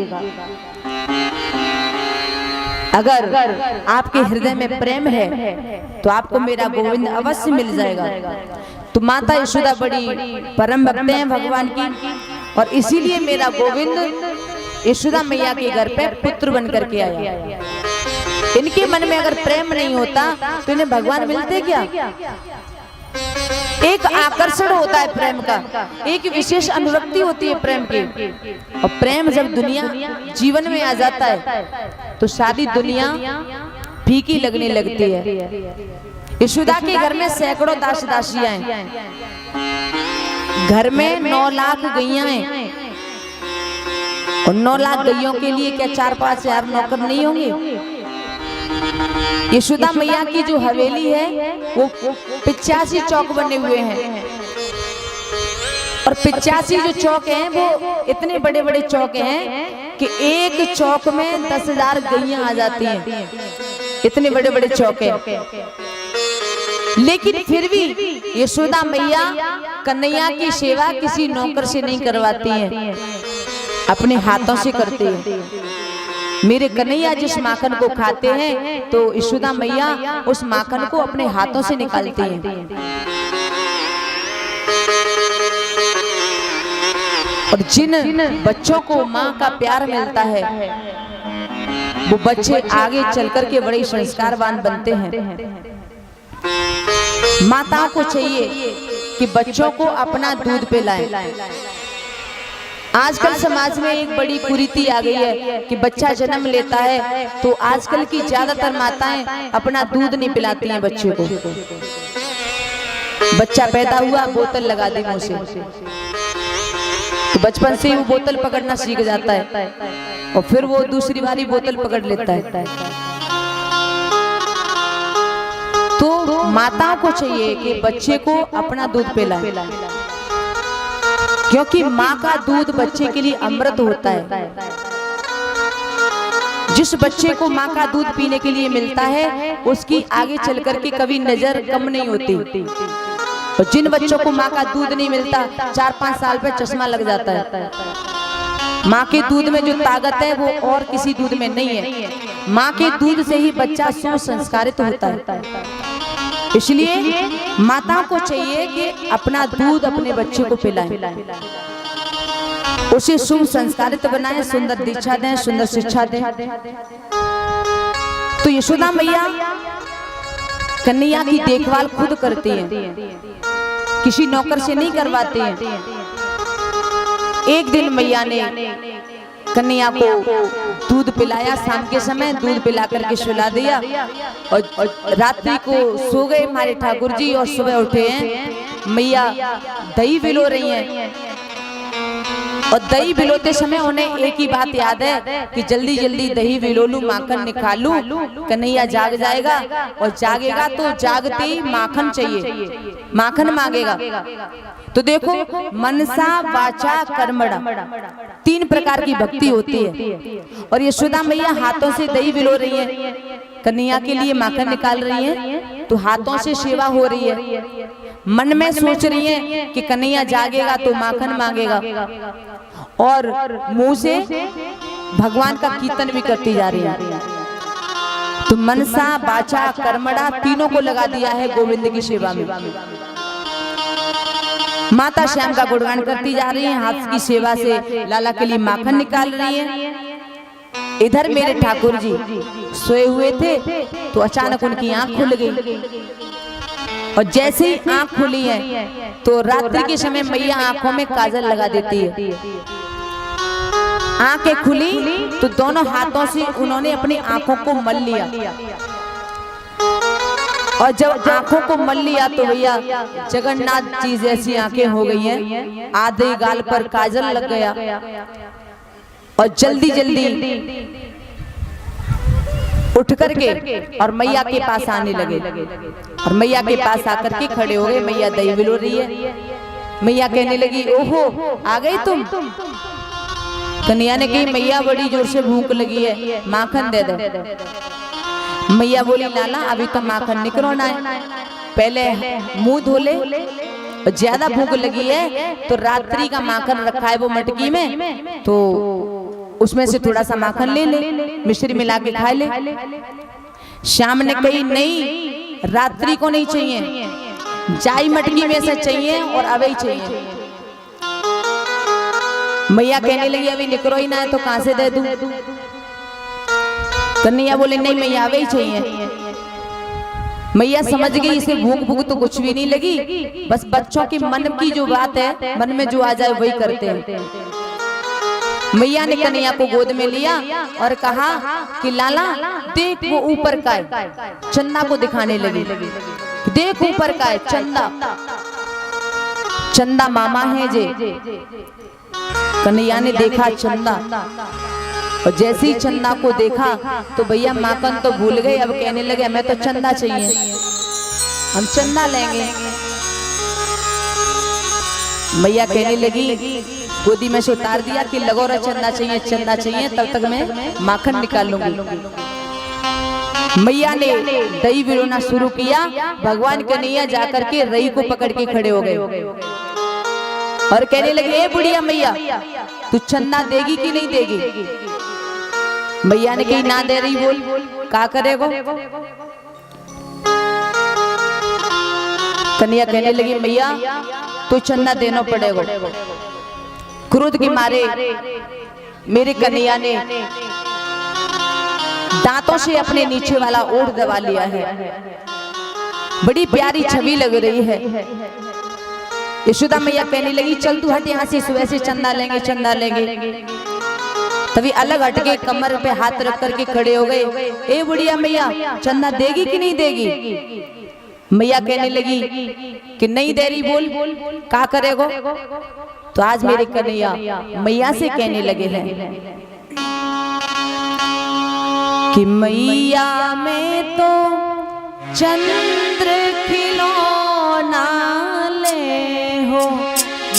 अगर आपके हृदय में प्रेम है तो आपको मेरा गोविंद अवश्य मिल जाएगा। तो माता यशोदा बड़ी परम भक्त हैं भगवान की, और इसीलिए मेरा गोविंद यशोदा मैया के घर पे पुत्र बन करके आया। इनके मन में अगर प्रेम नहीं होता तो इन्हें भगवान मिलते क्या? एक आकर्षण होता है प्रेम का, एक विशेष अनुरक्ति होती है प्रेम की, और प्रेम जब दुनिया जीवन में आ जाता है तो सारी दुनिया फीकी लगने लगती है। यशोदा के घर में सैकड़ों दास दासियां हैं, घर में 9 लाख गैया हैं, और 9 लाख गैयों के लिए क्या 4-5 हजार नौकर नहीं होंगे? यशोदा मैया की जो हवेली है वो 85 चौक बने हुए हैं, और 85 जो चौक हैं वो इतने बड़े बड़े चौक हैं कि एक चौक में 10,000 गैया आ जाती हैं, इतने बड़े बड़े चौक हैं। लेकिन फिर भी यशोदा मैया कन्हैया की सेवा किसी नौकर से नहीं करवाती हैं, अपने हाथों से करती हैं। मेरे कन्हैया जिस माखन को खाते हैं तो यशोदा मैया उस माखन को अपने हाथों से निकालती हैं। और जिन बच्चों को माँ का प्यार मिलता है वो बच्चे आगे चलकर के बड़े संस्कारवान बनते हैं। माताओं को चाहिए कि बच्चों को अपना दूध पिलाएं। आजकल समाज में एक बड़ी कुरीति आ गई है कि बच्चा जन्म लेता है तो आजकल की ज्यादातर माताएं अपना दूध नहीं पिलाती हैं बच्चे को। बच्चा पैदा हुआ बोतल लगा दी मुंह से, तो बचपन से ही वो बोतल पकड़ना सीख जाता है और फिर वो दूसरी बारी बोतल पकड़ लेता है। तो माताओं को चाहिए कि बच्चे को अपना दूध पिलाएं, क्योंकि माँ का दूध बच्चे के लिए अमृत होता है। जिस बच्चे को माँ का दूध पीने के लिए मिलता है उसकी आगे चल करके कभी नजर कम नहीं होती, और जिन बच्चों को माँ का दूध नहीं मिलता 4-5 साल पे चश्मा लग जाता है। माँ के दूध में जो ताकत है वो और किसी दूध में नहीं है। माँ के दूध से ही बच्चा सुसंस्कारित होता है। इसलिए माताओं को चाहिए कि अपना दूध अपने बच्चे को पिलाएं, उसे शुभ संस्कारित बनाएं, सुंदर दीक्षा दें, सुंदर शिक्षा दें। तो यशोदा मैया कन्हैया की देखभाल खुद करती हैं, किसी नौकर से नहीं करवाते हैं। एक दिन मैया ने कन्हैया को दूध पिलाया, शाम के समय दूध पिला करके सुला दिया, और रात्रि को सो गए हमारे ठाकुर जी, और सुबह उठे हैं मैया दही बिलो रही हैं, और दही बिलोते समय उन्हें एक ही बात याद है कि जल्दी जल्दी दही बिलो लूं, माखन निकालूं, कन्हैया जाग जाएगा, और जागेगा तो जागते ही माखन चाहिए, माखन मांगेगा। तो देखो मनसा वाचा कर्मणा 3 प्रकार की भक्ति होती है, और यशोदा मैया हाथों से दही बिलो रही है, कन्हैया के लिए माखन निकाल रही है। तो तो हाथों से सेवा हो रही है, मन में सोच रही है कि कन्हैया जागेगा तो माखन मांगेगा, और मुंह से भगवान का कीर्तन भी करती जा रही है। तो मनसा बाचा कर्मड़ा तीनों को लगा दिया है गोविंद की सेवा में। माता श्याम का गुणगान करती जा रही है, हाथ की सेवा से लाला के लिए माखन निकाल रही है। इधर मेरे ठाकुर जी सोए हुए थे तो अचानक उनकी आंख खुल गई, और जैसे ही आंख खुली है तो रात्रि के समय मैया आंखों में काजल लगा देती है। आंखें खुली तो दोनों हाथों से उन्होंने अपनी आंखों को मल लिया, और जब आंखों को मल लिया तो भैया जगन्नाथ जी जैसी आंखें हो गई हैं, आधे गाल पर काजल लग गया, और जल्दी जल्दी उठ करके और मैया के पास आने लगे, और मैया के पास आकर के खड़े हो गए। मैया दही बिलो रही है। मैया कहने लगी, ओहो आ गई तुम। कन्हैया ने कही, मैया बड़ी जोर से भूख लगी है, माखन दे दो। मैया बोली, लाला अभी तो माखन निकलो ना है, पहले मुंह धो ले, ज्यादा भूख लगी है तो रात्रि का माखन रखा है वो मटकी में, तो उसमें से थोड़ा सा माखन ले ले, मिश्री मिला के खा ले। श्याम ने कही, नहीं रात्रि को नहीं चाहिए, जाई मटकी में से चाहिए और अभी चाहिए। मैया कहने लगी, अभी निकलो ही ना है तो कहां से दे दूं। कन्हैया बोले, नहीं मैया अभी चाहिए। मैया समझ गई इसे भूख भूख तो कुछ भी नहीं लगी, बस बच्चों के मन की जो बात है, मन में जो आ जाए वही करते हैं। मैया ने कन्हैया को गोद में लिया और कहा कि लाला देख वो ऊपर का है, चंदा को दिखाने लगी, देख ऊपर का है चंदा, चंदा मामा है जे। कन्हैया ने देखा चंदा, और जैसे ही चंदा को देखा तो भैया माखन तो भूल गए, अब कहने लगे हमें तो चंदा चाहिए, हम चंदा लेंगे। मैया कहने लगी, गोदी में से उतार दिया कि लगोरा चंदा चाहिए, चंदा चाहिए, तब तक मैं माखन निकाल लूंगी। मैया ने दही बिलोना शुरू किया। भगवान कन्हैया जाकर के रई को पकड़ के खड़े हो गए और कहने लगे, ए बुढ़िया मैया तू चंदा देगी कि नहीं देगी। मैया ने कही, ना दे रही, बोल क्या करेगो। कन्हैया कहने लगी, मैया तो चंदा देना पड़ेगा। क्रोध के मारे मेरे कन्हैया ने दांतों से अपने नीचे वाला ओठ दबा लिया है। बड़ी प्यारी छवि लग रही है। यशोदा मैया कहने लगी, चल तू हट यहाँ से, सुबह से चंदा लेंगे, चंदा लेंगे। तभी अलग हटके कमर पे हाथ रख करके खड़े हो गए। ए बुढ़िया मैया चंदा देगी कि नहीं देगी। मैया कहने लगी कि नहीं दे रही, बोल क्या करेगो। तो आज मेरे कन्हैया मैया से कहने लगे हैं कि मैया में तो चंद्र खिलौना ले हो,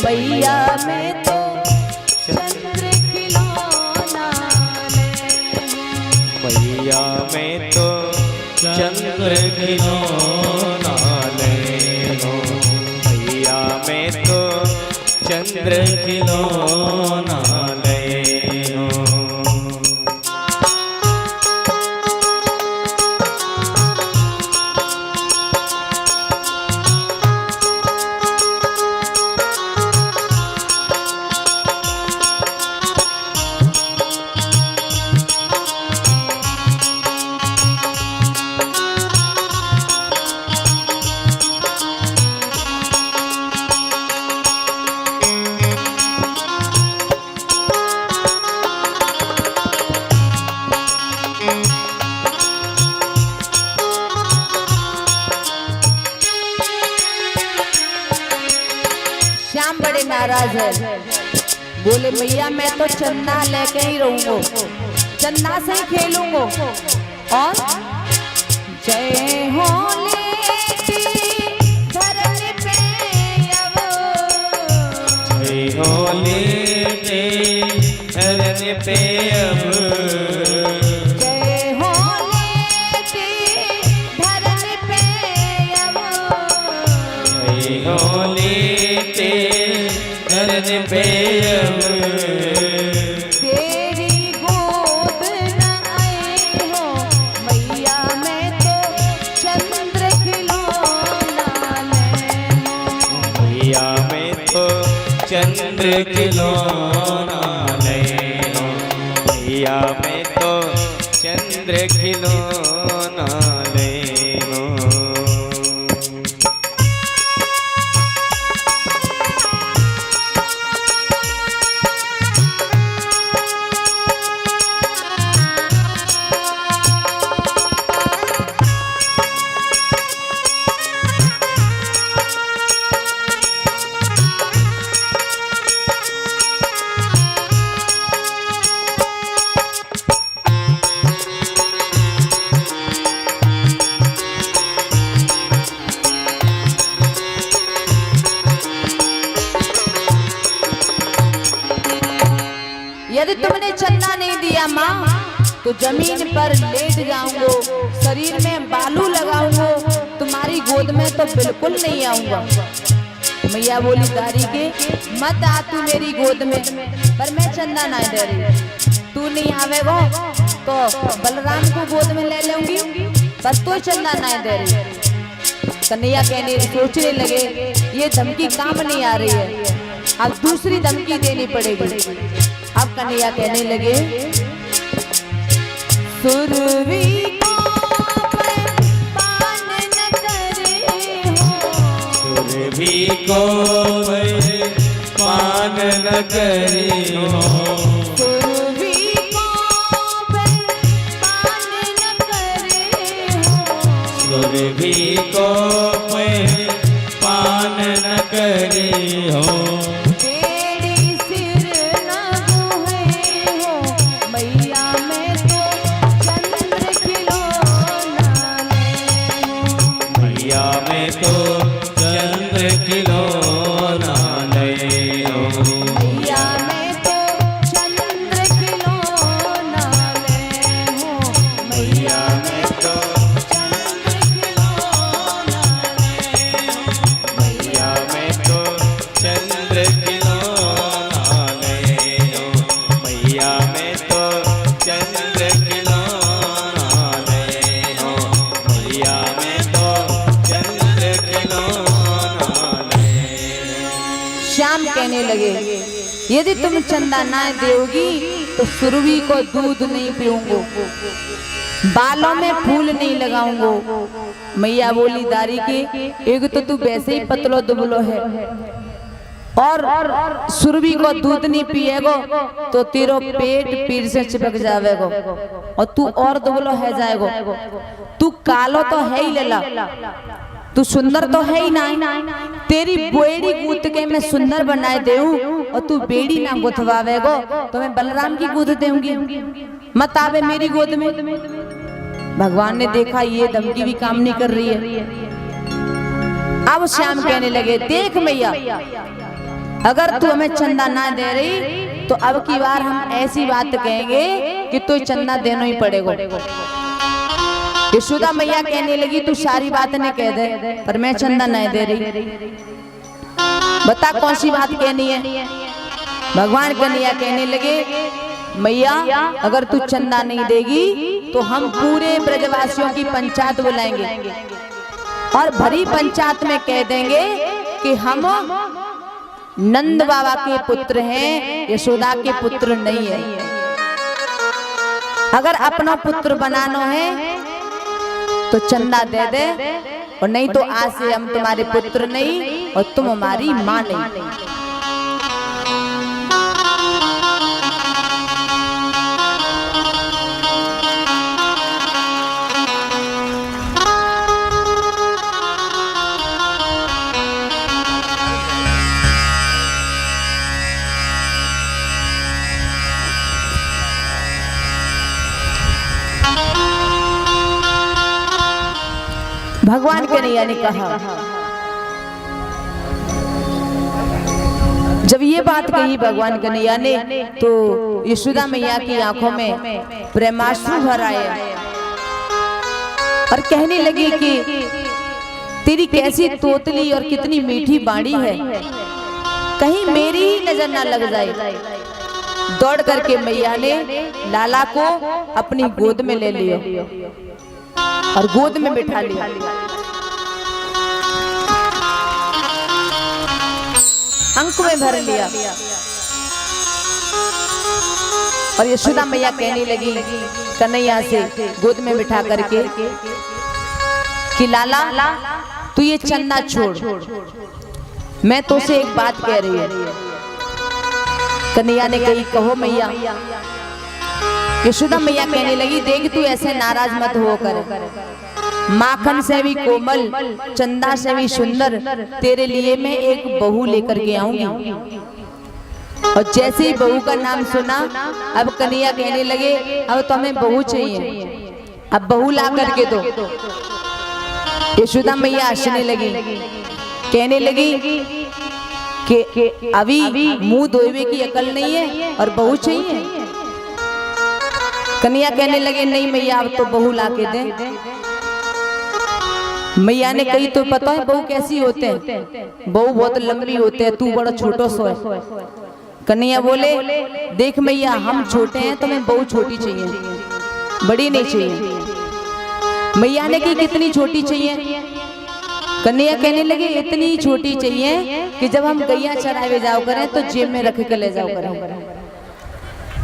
मैया में तो चंद्र खिलौना ले हो, मैया में तो चंद्र खिलौना ले हो, मैया में तो चंद्र खिलौना ले हो। श्याम बड़े नाराज है, बोले मैया मैं तो चंदा लेके ही रहूंगा, चंदा से ही खेलूंगा। और जय हो लेती धरती पे अब, जय हो लेते धरती पे अब, जय हो लेती धरती पे ते चरण पे अब तेरी गोद न आए हो मैया मैं तो चंद्र खिलौना मैया मैं तो चंद्र खिलौना ले मैया मैं तो चंद्र खिलौना ले यदि तुमने चंदा नहीं दिया माँ तो जमीन पर लेट जाऊंगा, शरीर में बालू लगाऊंगा, तुम्हारी गोद में तो बिल्कुल नहीं आऊंगा। मैया बोली दारी के मत आ तू मेरी गोद में, पर मैं चंदा नहीं दे रही। तू नहीं आवेगा तो बलराम को गोद में ले लूंगी, पर तू चंदा नहीं दे रही। कन्हैया कहने सोचने लगे ये धमकी काम नहीं आ रही है, अब दूसरी धमकी देनी पड़ेगी। अब कन्हैया कहने लगे सुरवी को पान न करे हो, सुरभि को पान न करे हो, सुरवी को पान न करे हो, सुरभि को पान न करे हो, कहने लगे यदि तुम चंदा ना दोगी तो सुरभि को दूध नहीं पीऊंगो, बालों में फूल नहीं लगाऊंगो। मैया बोली दारी के एक तो तू वैसे ही पतलो दुबलो है और सुरभि को दूध नहीं पिएगो तो तेरो पेट पीर से चिपक जावेगो और तू और दुबलो है जाएगो। तू कालो तो है ही लेला, तू सुंदर तो है ही ना, तेरी बेड़ी गूंथ के मैं सुंदर बनाए देऊं और तू बेड़ी ना गुथवावेगो तो मैं बलराम की गोद दूंगी, मत आवे मेरी गोद में। भगवान ने देखा ये धमकी भी काम नहीं कर रही है। अब श्याम कहने लगे देख मैया अगर तू हमें चंदा ना दे रही तो अब की बार हम ऐसी बात कहेंगे कि तू चंदा देना ही पड़ेगा। यशोदा मैया कहने लगी तू सारी बात ने कह दे पर मैं चंदा नहीं दे रही, बता कौन सी बात कहनी है। भगवान कन्हैया कहने लगे मैया अगर तू चंदा नहीं देगी तो हम पूरे ब्रजवासियों की पंचायत बुलाएंगे और भरी पंचायत में कह देंगे कि हम नंद बाबा के पुत्र हैं, यशोदा के पुत्र नहीं है। अगर अपना पुत्र बनाना है तो चंदा दे दे और नहीं तो आज से हम तुम्हारे पुत्र नहीं और तुम हमारी माँ नहीं। भगवान कन्हैया ने कहा जब ये बात कही भगवान कन्हैया ने तो यशोदा मैया की आंखों में प्रेमाश्रु भर आए और कहने लगी कि तेरी कैसी तोतली और कितनी मीठी बाणी है, कहीं मेरी ही नजर ना लग जाए। दौड़ करके मैया ने लाला को अपनी गोद में ले लिया और गोद में बिठा लिया। अंक में भर लिया और यशोदा मैया कहने लगी कन्हैया से गोद में बिठा करके कि लाला तू ये चंदा छोड़, मैं तो से एक बात कह रही हूँ। कन्हैया ने कही कहो मैया। यशोदा मैया कहने लगी देख तू ऐसे नाराज मत होकर, माखन से भी कोमल चंदा से भी सुंदर तेरे लिए मैं एक बहू लेकर के आऊंगी। और जैसे ही बहू का नाम सुना अब कन्हैया कहने लगे अब तो हमें बहू चाहिए, अब बहू ला करके दो। यशोदा मैया हंसने लगी, कहने लगी कि अभी मुंह धोए की अकल नहीं है और बहू चाहिए। कन्हैया कहने लगे नहीं मैया अब तो बहू ला के दे। मैया ने कही तो पता है बहू कैसी होते हैं, बहू बहुत लंबी होते हैं, तू बड़ा छोटो सो है। कन्हैया बोले देख मैया हम छोटे हैं तो हमें बहू छोटी चाहिए, बड़ी नहीं चाहिए। मैया ने कही कितनी छोटी चाहिए? कन्हैया कहने लगे इतनी छोटी चाहिए कि जब हम गैया चरावे जाओ करें तो जेब में रख के ले जाओ करें,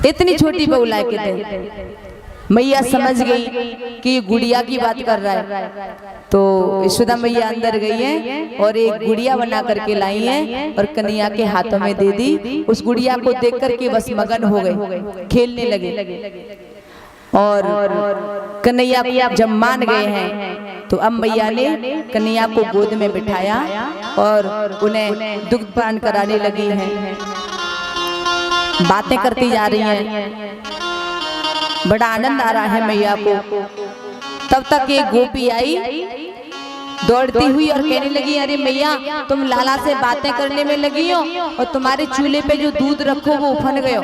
इतनी छोटी बहू ला के दे। मैया समझ गई कि गुड़िया की बात कर रहा है, तो यशोदा मैया अंदर गई है और एक गुड़िया बना करके लाई है और कन्हैया के हाथों में दे दी। उस गुड़िया को देख करके बस मगन हो गए, खेलने लगे। और कन्हैया जब मान गए हैं तो अब मैया ने कन्हैया को गोद में बिठाया और उन्हें दुग्ध पान कराने लगी हैं, बातें करती जा रही हैं। बड़ा आनंद आ रहा है मैया को। तब तक एक गोपी आई दौड़ती हुई और कहने लगी अरे मैया तुम लाला से बातें करने में लगी हो और तुम्हारे चूल्हे पे जो दूध रखो वो उफन गयो।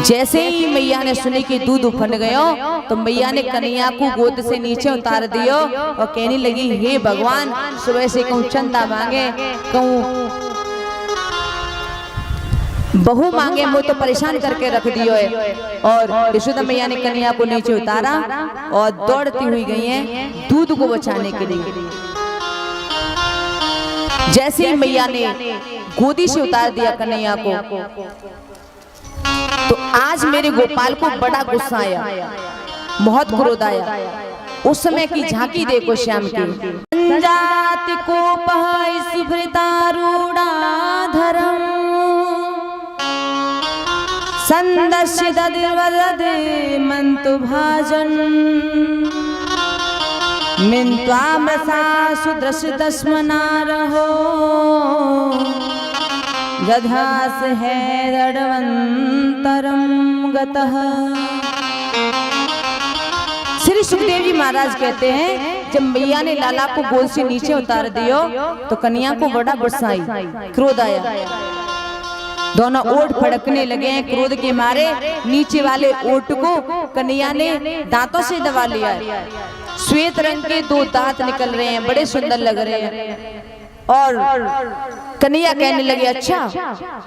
जैसे ही मैया ने सुनी कि दूध उफन गयो तो मैया ने कन्हैया को गोद से नीचे उतार दियो और कहने लगी हे भगवान सुबह से कहूँ चंदा मांगे कहूँ बहू मांगे वो तो परेशान करके रख दियो है। और यशोदा मैया ने कन्हैया को नीचे उतारा और दौड़ती हुई गई हैं दूध को बचाने के लिए। जैसे ही मैया ने गोदी से उतार दिया कन्हैया को तो आज मेरे गोपाल को बड़ा गुस्सा आया, बहुत क्रोध आया। उस समय की झांकी देखो श्याम की। संजाति को पहाई सुभृतारूढ़ा धर्म संदस्य ददिवदद मंतु भाजन मिन्त्वा मसा सुदृश दस्मना रहो जधास है दडवंतरम गतः। श्री सुखदेव जी महाराज कहते हैं जब मैया ने लाला को गोद से नीचे उतार दियो तो कन्हैया को बड़ा गुस्सा आई, क्रोध आया। दोनों ओठ फड़कने लगे हैं क्रोध के मारे। नीचे वाले ओठ को कन्हैया ने दांतों से दबा लिया है। श्वेत रंग के दो दांत निकल रहे हैं, बड़े सुंदर लग रहे हैं। और कन्हैया कहने लगे अच्छा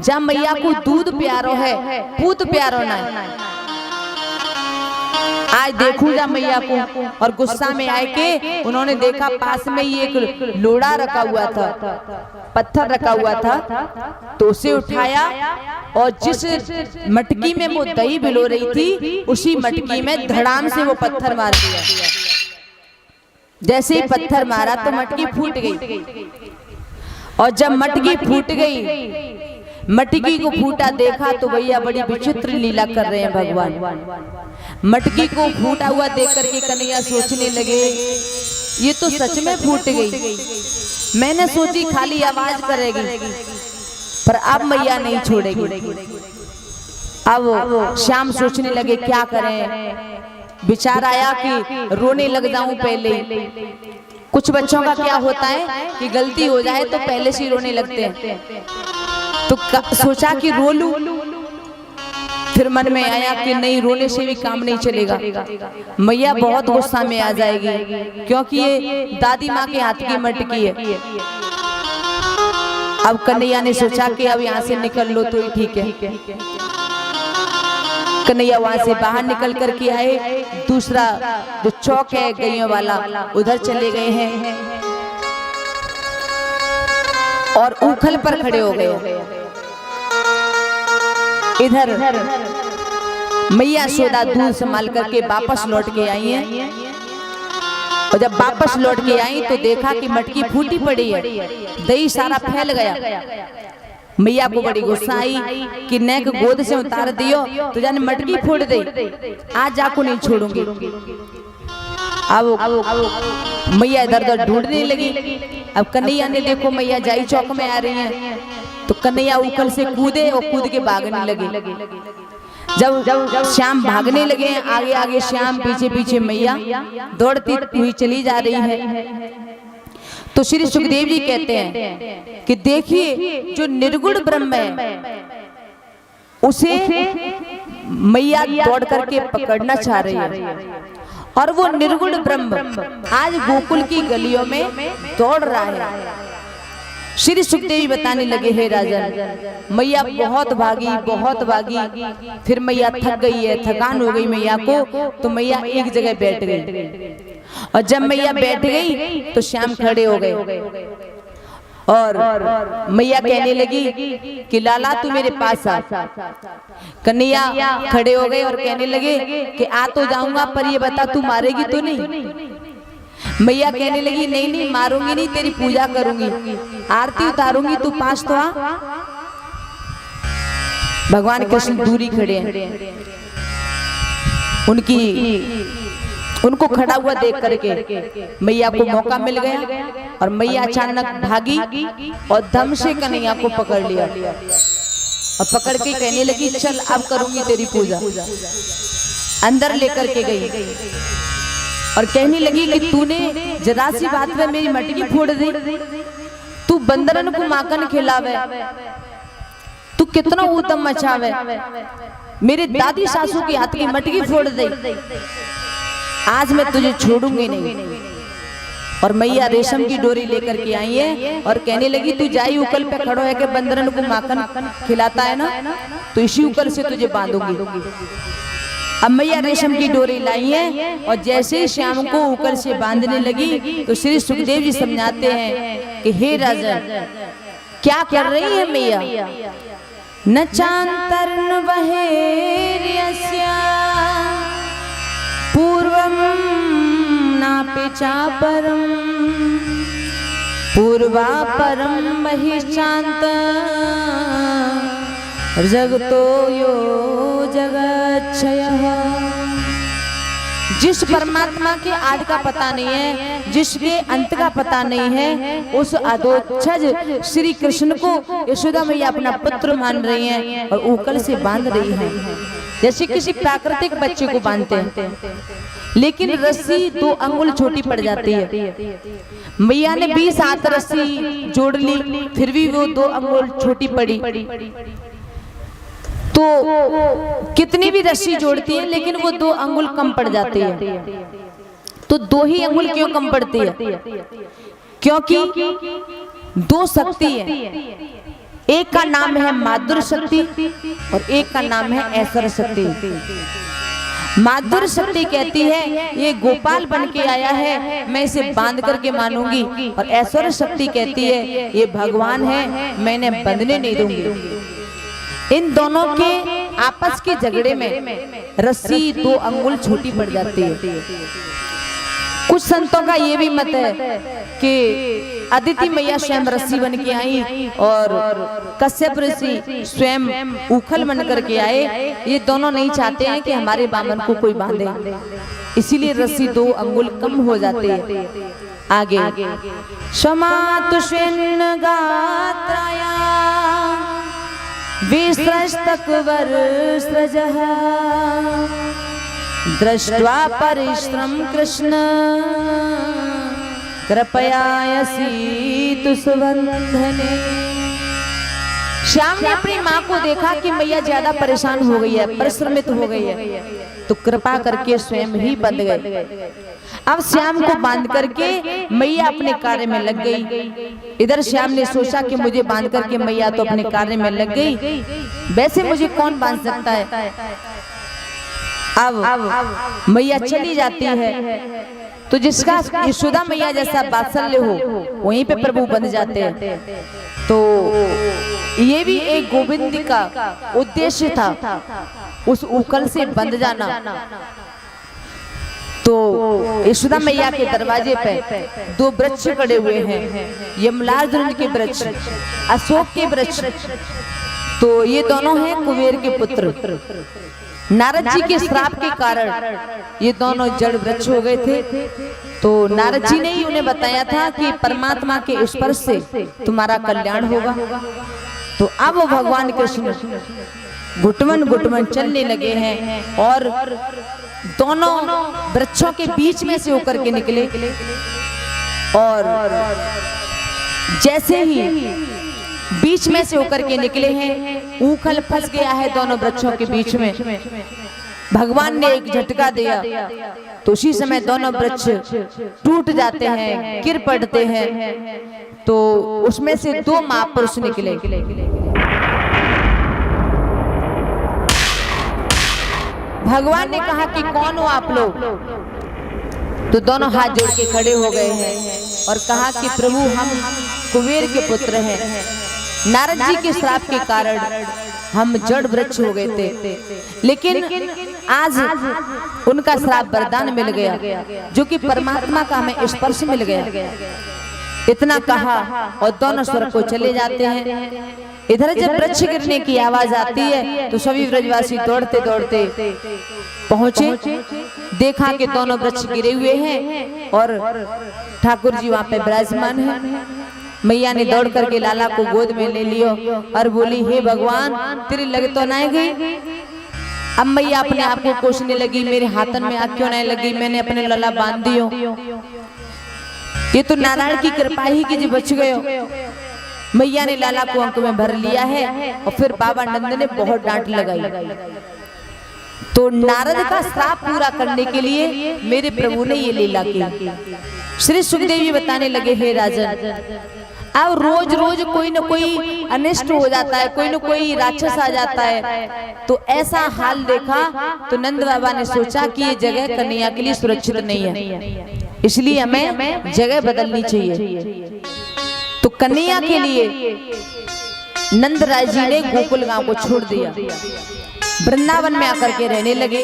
जब मैया को दूध प्यारो है पूत प्यारो ना है, आज देखूं जा मैया को। और गुस्सा में आए के उन्होंने देखा पास में ही एक लोड़ा रखा हुआ था, पत्थर रखा हुआ था, तो उसे उठाया और जिस मटकी में वो दही भिगो रही थी उसी मटकी में धड़ाम से वो पत्थर मार दिया। जैसे ही पत्थर मारा तो मटकी फूट गई। और जब मटकी फूट गई, मटकी को फूटा देखा तो भैया बड़ी विचित्र लीला कर रहे हैं भगवान। मटकी को फूटा हुआ देख करके कन्हैया सोचने लगे ये तो सच में फूट गई। मैंने सोची खाली आवाज करेगी पर अब मैया नहीं छोड़ेगी। अब श्याम सोचने लगे क्या करें। विचार आया कि रोने लग जाऊं पहले। कुछ बच्चों का क्या होता है कि गलती हो जाए तो पहले से रोने लगते हैं, तो सोचा कि रो लूं। फिर मन में आया कि नहीं रोने से भी काम नहीं चलेगा, मैया बहुत गुस्सा में आ जाएगी क्योंकि ये दादी माँ के हाथ की मटकी है। अब कन्हैया ने सोचा कि अब यहाँ से निकल लो तो ही ठीक है। कन्हैया वहां से बाहर निकल करके आए, दूसरा जो चौक है गैयों वाला उधर चले गए हैं और उखल पर खड़े हो गए। इधर मैया यशोदा दूध संभाल करके वापस लौट के आई हैं और जब वापस लौट के आई तो देखा कि मटकी फूटी पड़ी है, दही सारा फैल गया। मैया को बड़ी गुस्सा आई कि नेक गोद से उतार दियो तो जाने मटकी फोड़ दे, आज जाको नहीं छोड़ूंगी। अब मैया इधर उधर ढूंढने लगी। अब कन्हैया ने देखो मैया जाई चौक में आ रही हैं तो कन्हैया उखल से कूदे और कूद के भागने लगे। जब श्याम भागने लगे, आगे आगे श्याम, पीछे पीछे मैया दौड़ती हुई चली जा रही है। तो श्री सुखदेव जी कहते हैं कि देखिए जो निर्गुण ब्रह्म है उसे मैया दौड़ करके पकड़ना चाह रही है और वो निर्गुण ब्रह्म आज गोकुल की गलियों में दौड़ रहा है। श्री सुखदेव बताने लगे, हे राजन मैया बहुत भागी, फिर मैया थक गई है, थकान हो गई मैया को, तो मैया एक जगह बैठ गई और जब मैया बैठ गई तो श्याम खड़े हो गए और मैया कहने लगी कि लाला तू मेरे पास आ। कन्हैया खड़े हो गए और कहने लगे कि आ तो जाऊंगा पर ये बता तू मारेगी तो नहीं। मैया कहने लगी नहीं मारूंगी नहीं, तेरी पूजा करूंगी, आरती उतारूंगी, तू पास तो आ। भगवान कृष्ण दूरी खड़े हैं, उनको खड़ा हुआ देख करके मैया को मौका मिल गया और मैया अचानक भागी और दम से कन्हैया को पकड़ लिया और पकड़ के कहने लगी चल अब करूंगी तेरी पूजा। अंदर लेकर के गई और कहने लगी कि तूने जरा सी बात में मेरी मटकी फोड़ दी, तू बंदरन को माखन खिलावे, तू कितना उत्तम मचावे, मेरे दादी सासू के हाथ की मटकी फोड़ दे, आज मैं तुझे छोड़ूंगी नहीं। और मैया रेशम की डोरी लेकर के आई है और कहने लगी तू जाई उकल पे खड़ो है कि बंदरन को माखन खिलाता है ना, तो इसी उकल से तुझे बांधूंगी। अब मैया रेशम की डोरी लाई है और जैसे ही श्याम को उकल से बांधने लगी तो श्री सुखदेव जी समझाते हैं कि हे राजन क्या कर रही है मैया। न चांतर्न वहेर्यस्या पूर्वम नापि चापरम पूर्वापरम बहिश्चान्त जगतो यो जगच्छयः। जिस परमात्मा के आदि का पता नहीं है, जिसके अंत का पता नहीं है, उस अधोक्षज श्री कृष्ण को यशोदा मैया अपना पुत्र मान रही हैं और उकल से बांध रही हैं, जैसे किसी प्राकृतिक बच्चे को बांधते हैं। लेकिन रस्सी 2 अंगुल छोटी पड़ जाती है। मैया ने 20 हाथ रस्सी जोड़ ली, फिर भी वो 2 अंगुल छोटी पड़ी। तो कितनी भी रस्सी जोड़ती है लेकिन वो 2 अंगुल कम पड़ जाती है। तो 2 ही अंगुल क्यों कम पड़ती है? क्योंकि 2 शक्ति है, एक का नाम है माधुर शक्ति और एक का नाम है ऐश्वर्य शक्ति। माधुर शक्ति कहती है ये गोपाल बन के आया है, मैं इसे बांध करके मानूंगी, और ऐश्वर्य शक्ति कहती है ये भगवान है, मैं इन्हें बंधने नहीं दूंगी। इन दोनों के आपस के झगड़े में रस्सी 2 अंगुल छोटी पड़ जाती है। कुछ संतों का ये भी मत है कि अदिति मैया स्वयं रस्सी बन के आई और कश्यप ऋषि स्वयं उखल बन करके आए। ये दोनों नहीं चाहते हैं कि हमारे बामन को कोई बांधे, इसीलिए रस्सी 2 अंगुल कम हो जाती है। आगे समातुष्ण गात्राया विस्रस्तकवर सृजः दृष्ट्वा परिश्रम कृष्ण कृपयायसी तु सुबंधने। श्याम ने अपनी माँ को देखा कि मैया ज्यादा परेशान हो गई है, परिश्रमित हो गई है, तो कृपा करके स्वयं ही बंध गए। अब श्याम को बांध करके मैया अपने कार्य में लग गई। इधर श्याम ने सोचा कि मुझे बांध करके मैया तो अपने कार्य में लग गई, वैसे मुझे कौन बांध सकता है। अब मैया चली जाती है तो जिसका यशोदा मैया जैसा वात्सल्य हो वहीं पे प्रभु बन जाते हैं। तो ये भी एक गोविंद का उद्देश्य था, उस उकल से बंध जाना। तो यशोदा मैया के दरवाजे पे दो वृक्ष खड़े हुए हैं, यमलार्जुन के वृक्ष, अशोक के वृक्ष। तो ये दोनों हैं कुबेर के पुत्र। नारद जी के श्राप के कारण ये दोनों जड़ वृक्ष हो गए थे। तो नारद जी ने ही उन्हें बताया था कि परमात्मा के स्पर्श से तुम्हारा कल्याण होगा। तो अब भगवान कृष्ण घुटमन घुटमन चलने लगे हैं और दोनों वृक्षों के बीच में से होकर के निकले। और जैसे ही बीच में से होकर के निकले हैं, ऊखल फंस गया है दोनों वृक्षों के बीच में। भगवान ने एक झटका दिया तो उसी समय दोनों वृक्ष टूट जाते हैं, गिर पड़ते हैं। तो उसमें से दो महापुरुष निकले। भगवान ने कहा कि कौन हो आप लोग? तो दोनों हाथ जोड़ के खड़े हो गए हैं और कहा कि प्रभु हम कुबेर के पुत्र हैं, नारद जी के श्राप के कारण हम जड़ वृक्ष हो गए थे, लेकिन आज उनका श्राप वरदान मिल गया, जो कि परमात्मा का हमें स्पर्श मिल गया। इतना कहा और दोनों स्वर्ग को चले जाते हैं। इधर जब वृक्ष गिरने की आवाज आती है तो सभी ब्रजवासी दौड़ते दौड़ते पहुंचे, देखा कि दोनों वृक्ष गिरे हुए हैं और ठाकुर जी वहां पे विराजमान हैं। मैया ने दौड़ करके लाला को गोद में ले लियो और बोली, हे भगवान तेरी लग तो नहीं गई? अब मैया अपने आप को कोसने लगी, मेरे हाथन में आग क्यों नहीं लगी, मैंने अपने लला बांध दियो। ये तो नारायण की कृपा ही कि जी बच गए। मैया ने लाला को अंक में भर लिया है और फिर बाबा नंद ने बहुत डांट लगाई। तो नारद का श्राप पूरा करने के लिए मेरे प्रभु ने ये लीला की। श्री सुखदेव जी बताने लगे, हे राजन, अब रोज रोज कोई न कोई अनिष्ट हो जाता है, कोई न कोई राक्षस आ जाता है। तो ऐसा हाल देखा तो नंद बाबा ने सोचा कि ये जगह कन्हैया के लिए सुरक्षित नहीं है, इसलिए हमें जगह बदलनी चाहिए। तो कन्हैया के लिए नंद राय जी ने गोकुल गांव को छोड़ दिया, वृंदावन में आकर के रहने लगे।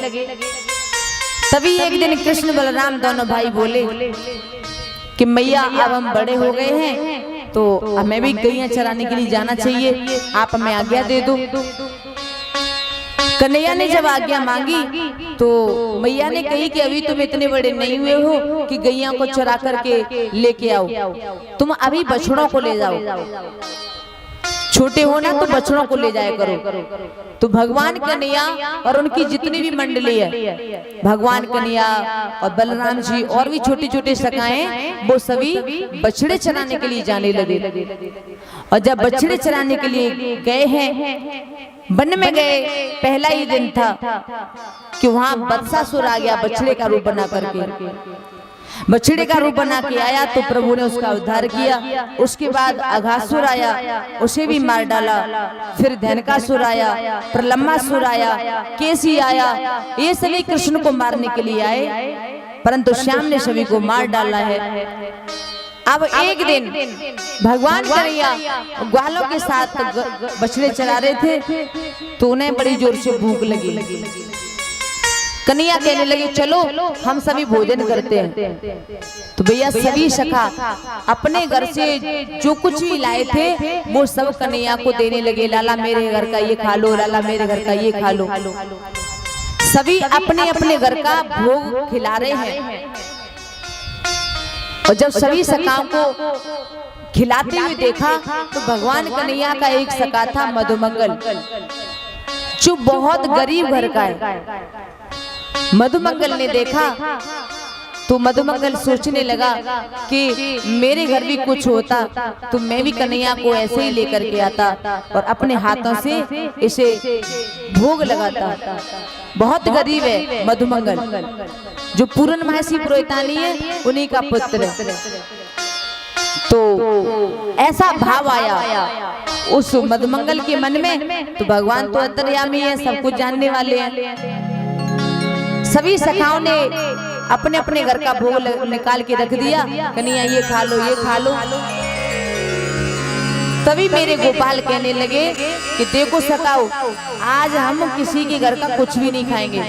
तभी एक दिन कृष्ण बलराम दोनों भाई बोले कि मैया अब हम बड़े हो गए हैं तो हमें भी गैया चराने के लिए जाना चाहिए, आप हमें आज्ञा दे दो। कन्हैया ने जब आज्ञा मांगी तो मैया ने कही कि अभी तुम इतने बड़े नहीं हुए हो कि गैया को चरा करके लेके आओ, तुम अभी बछड़ों को ले जाओ, छोटे हो ना तो बछड़ों को ले जाया करो। तो भगवान कन्हैया और उनकी जितनी भी मंडली है, भगवान कन्हैया और बलराम जी और भी छोटे छोटे सखाएं, वो सभी बछड़े चराने के लिए जाने लगे। और जब बछड़े चराने के लिए गए हैं, वन में गए, पहला ही दिन था कि वहां बत्सासुर आ गया बछड़े का रूप बना करके। बछड़े का रूप बना के आया तो प्रभु ने उसका उद्धार किया। उसके बाद अघासुर आया, उसे भी मार डाला। फिर धनकासुर आया, प्रलम्बासुर आया, केसी आया, ये सभी कृष्ण को मारने के लिए आए, परंतु श्याम ने सभी को मार डाला है। अब एक दिन भगवान कन्हैया ग्वालों के साथ बछड़े चरा रहे थे तो उन्हें बड़ी जोर से भूख लगी। कन्हैया कहने लगे, चलो हम सभी भोजन करते हैं। तो भैया सभी सखा अपने घर से जो कुछ भी लाए थे वो सब कन्हैया को देने लगे। लाला मेरे घर का ये खा लो, लाला मेरे घर का ये खा लो। सभी अपने अपने घर का भोग खिला रहे हैं। और जब सभी सखाओं को खिलाते हुए देखा तो भगवान कन्हैया का एक सखा था मधुमंगल, जो बहुत गरीब घर का है। मधुमंगल ने देखा तो मधुमंगल सोचने लगा कि मेरे घर भी कुछ होता तो मैं भी कन्हैया को ऐसे ही लेकर के आता और अपने हाथों से इसे भोग लगाता। बहुत गरीब है मधुमंगल, जो पूर्णमासी पुरोहितानी है उन्हीं का पुत्र है। तो ऐसा भाव आया उस मधुमंगल के मन में। तो भगवान तो अंतर्यामी है, सब कुछ जानने वाले हैं। सभी सखाओं ने अपने अपने घर का भोग निकाल के रख दिया, कन्हैया ये खा लो ये खा लो। तभी मेरे गोपाल कहने लगे कि देखो सखाओ, आज हम किसी के घर का कुछ भी नहीं खाएंगे।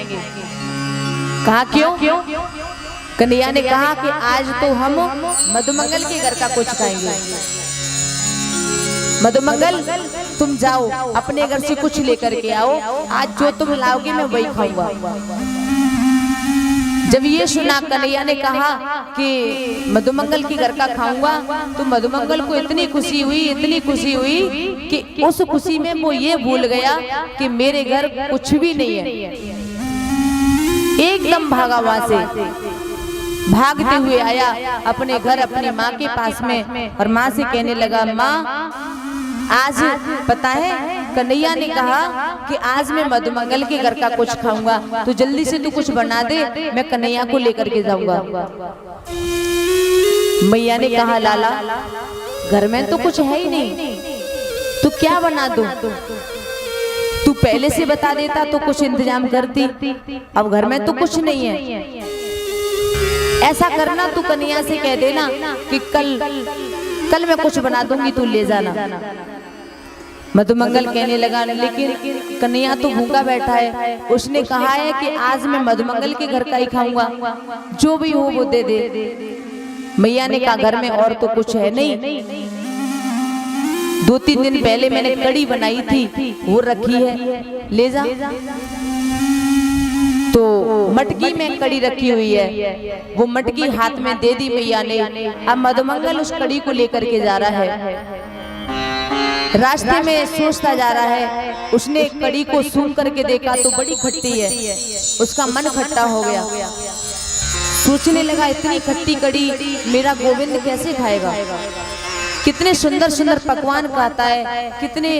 कहा क्यों? कन्हैया ने कहा कि आज तो हम मधुमंगल के घर का कुछ खाएंगे। मधुमंगल तुम जाओ अपने घर से कुछ लेकर के आओ, आज जो तुम लाओगे मैं वही खाऊंगा। जब ये सुना कन्हैया ने कहा कि मधुमंगल के घर का खाऊंगा, तो मधुमंगल को इतनी खुशी हुई कि उस खुशी में वो ये भूल गया कि मेरे घर कुछ भी नहीं है। एकदम भागा वहां से, भागते हुए आया अपने घर अपनी माँ के पास में और माँ से कहने लगा, माँ आज पता है कन्हैया ने कहा कि आज मैं मधुमंगल के घर का कुछ खाऊंगा, तो जल्दी से तू कुछ बना दे, मैं कन्हैया को लेकर के जाऊंगा। मैया ने कहा, लाला घर में तो कुछ है ही नहीं, तू क्या बना दूं? तू पहले से बता देता तो कुछ इंतजाम करती, अब घर में तो कुछ नहीं है। ऐसा करना, तू कन्हैया से कह देना कि कल मैं कुछ बना दूंगी, तू ले जाना। मधुमंगल कहने लगा, लेकिन कन्हैया तो भूखा बैठा है, उसने कहा है कि आज मैं मधुमंगल के घर का ही खाऊंगा, जो भी हो वो दे दे। मैया ने कहा, घर में और तो कुछ है नहीं, 2-3 दिन पहले मैंने कड़ी बनाई थी वो रखी है, ले जा। तो मटकी में कड़ी रखी हुई है, वो मटकी हाथ में दे दी मैया ने। अब मधुमंगल उस कड़ी को लेकर के जा रहा है, रास्ते में सोचता जा रहा है। उसने कड़ी को सूंघ करके देखा तो बड़ी खट्टी है, उसका मन खट्टा हो गया। सोचने लगा, इतनी खट्टी कड़ी मेरा गोविंद कैसे खाएगा? कितने सुंदर सुंदर पकवान खाता है, कितने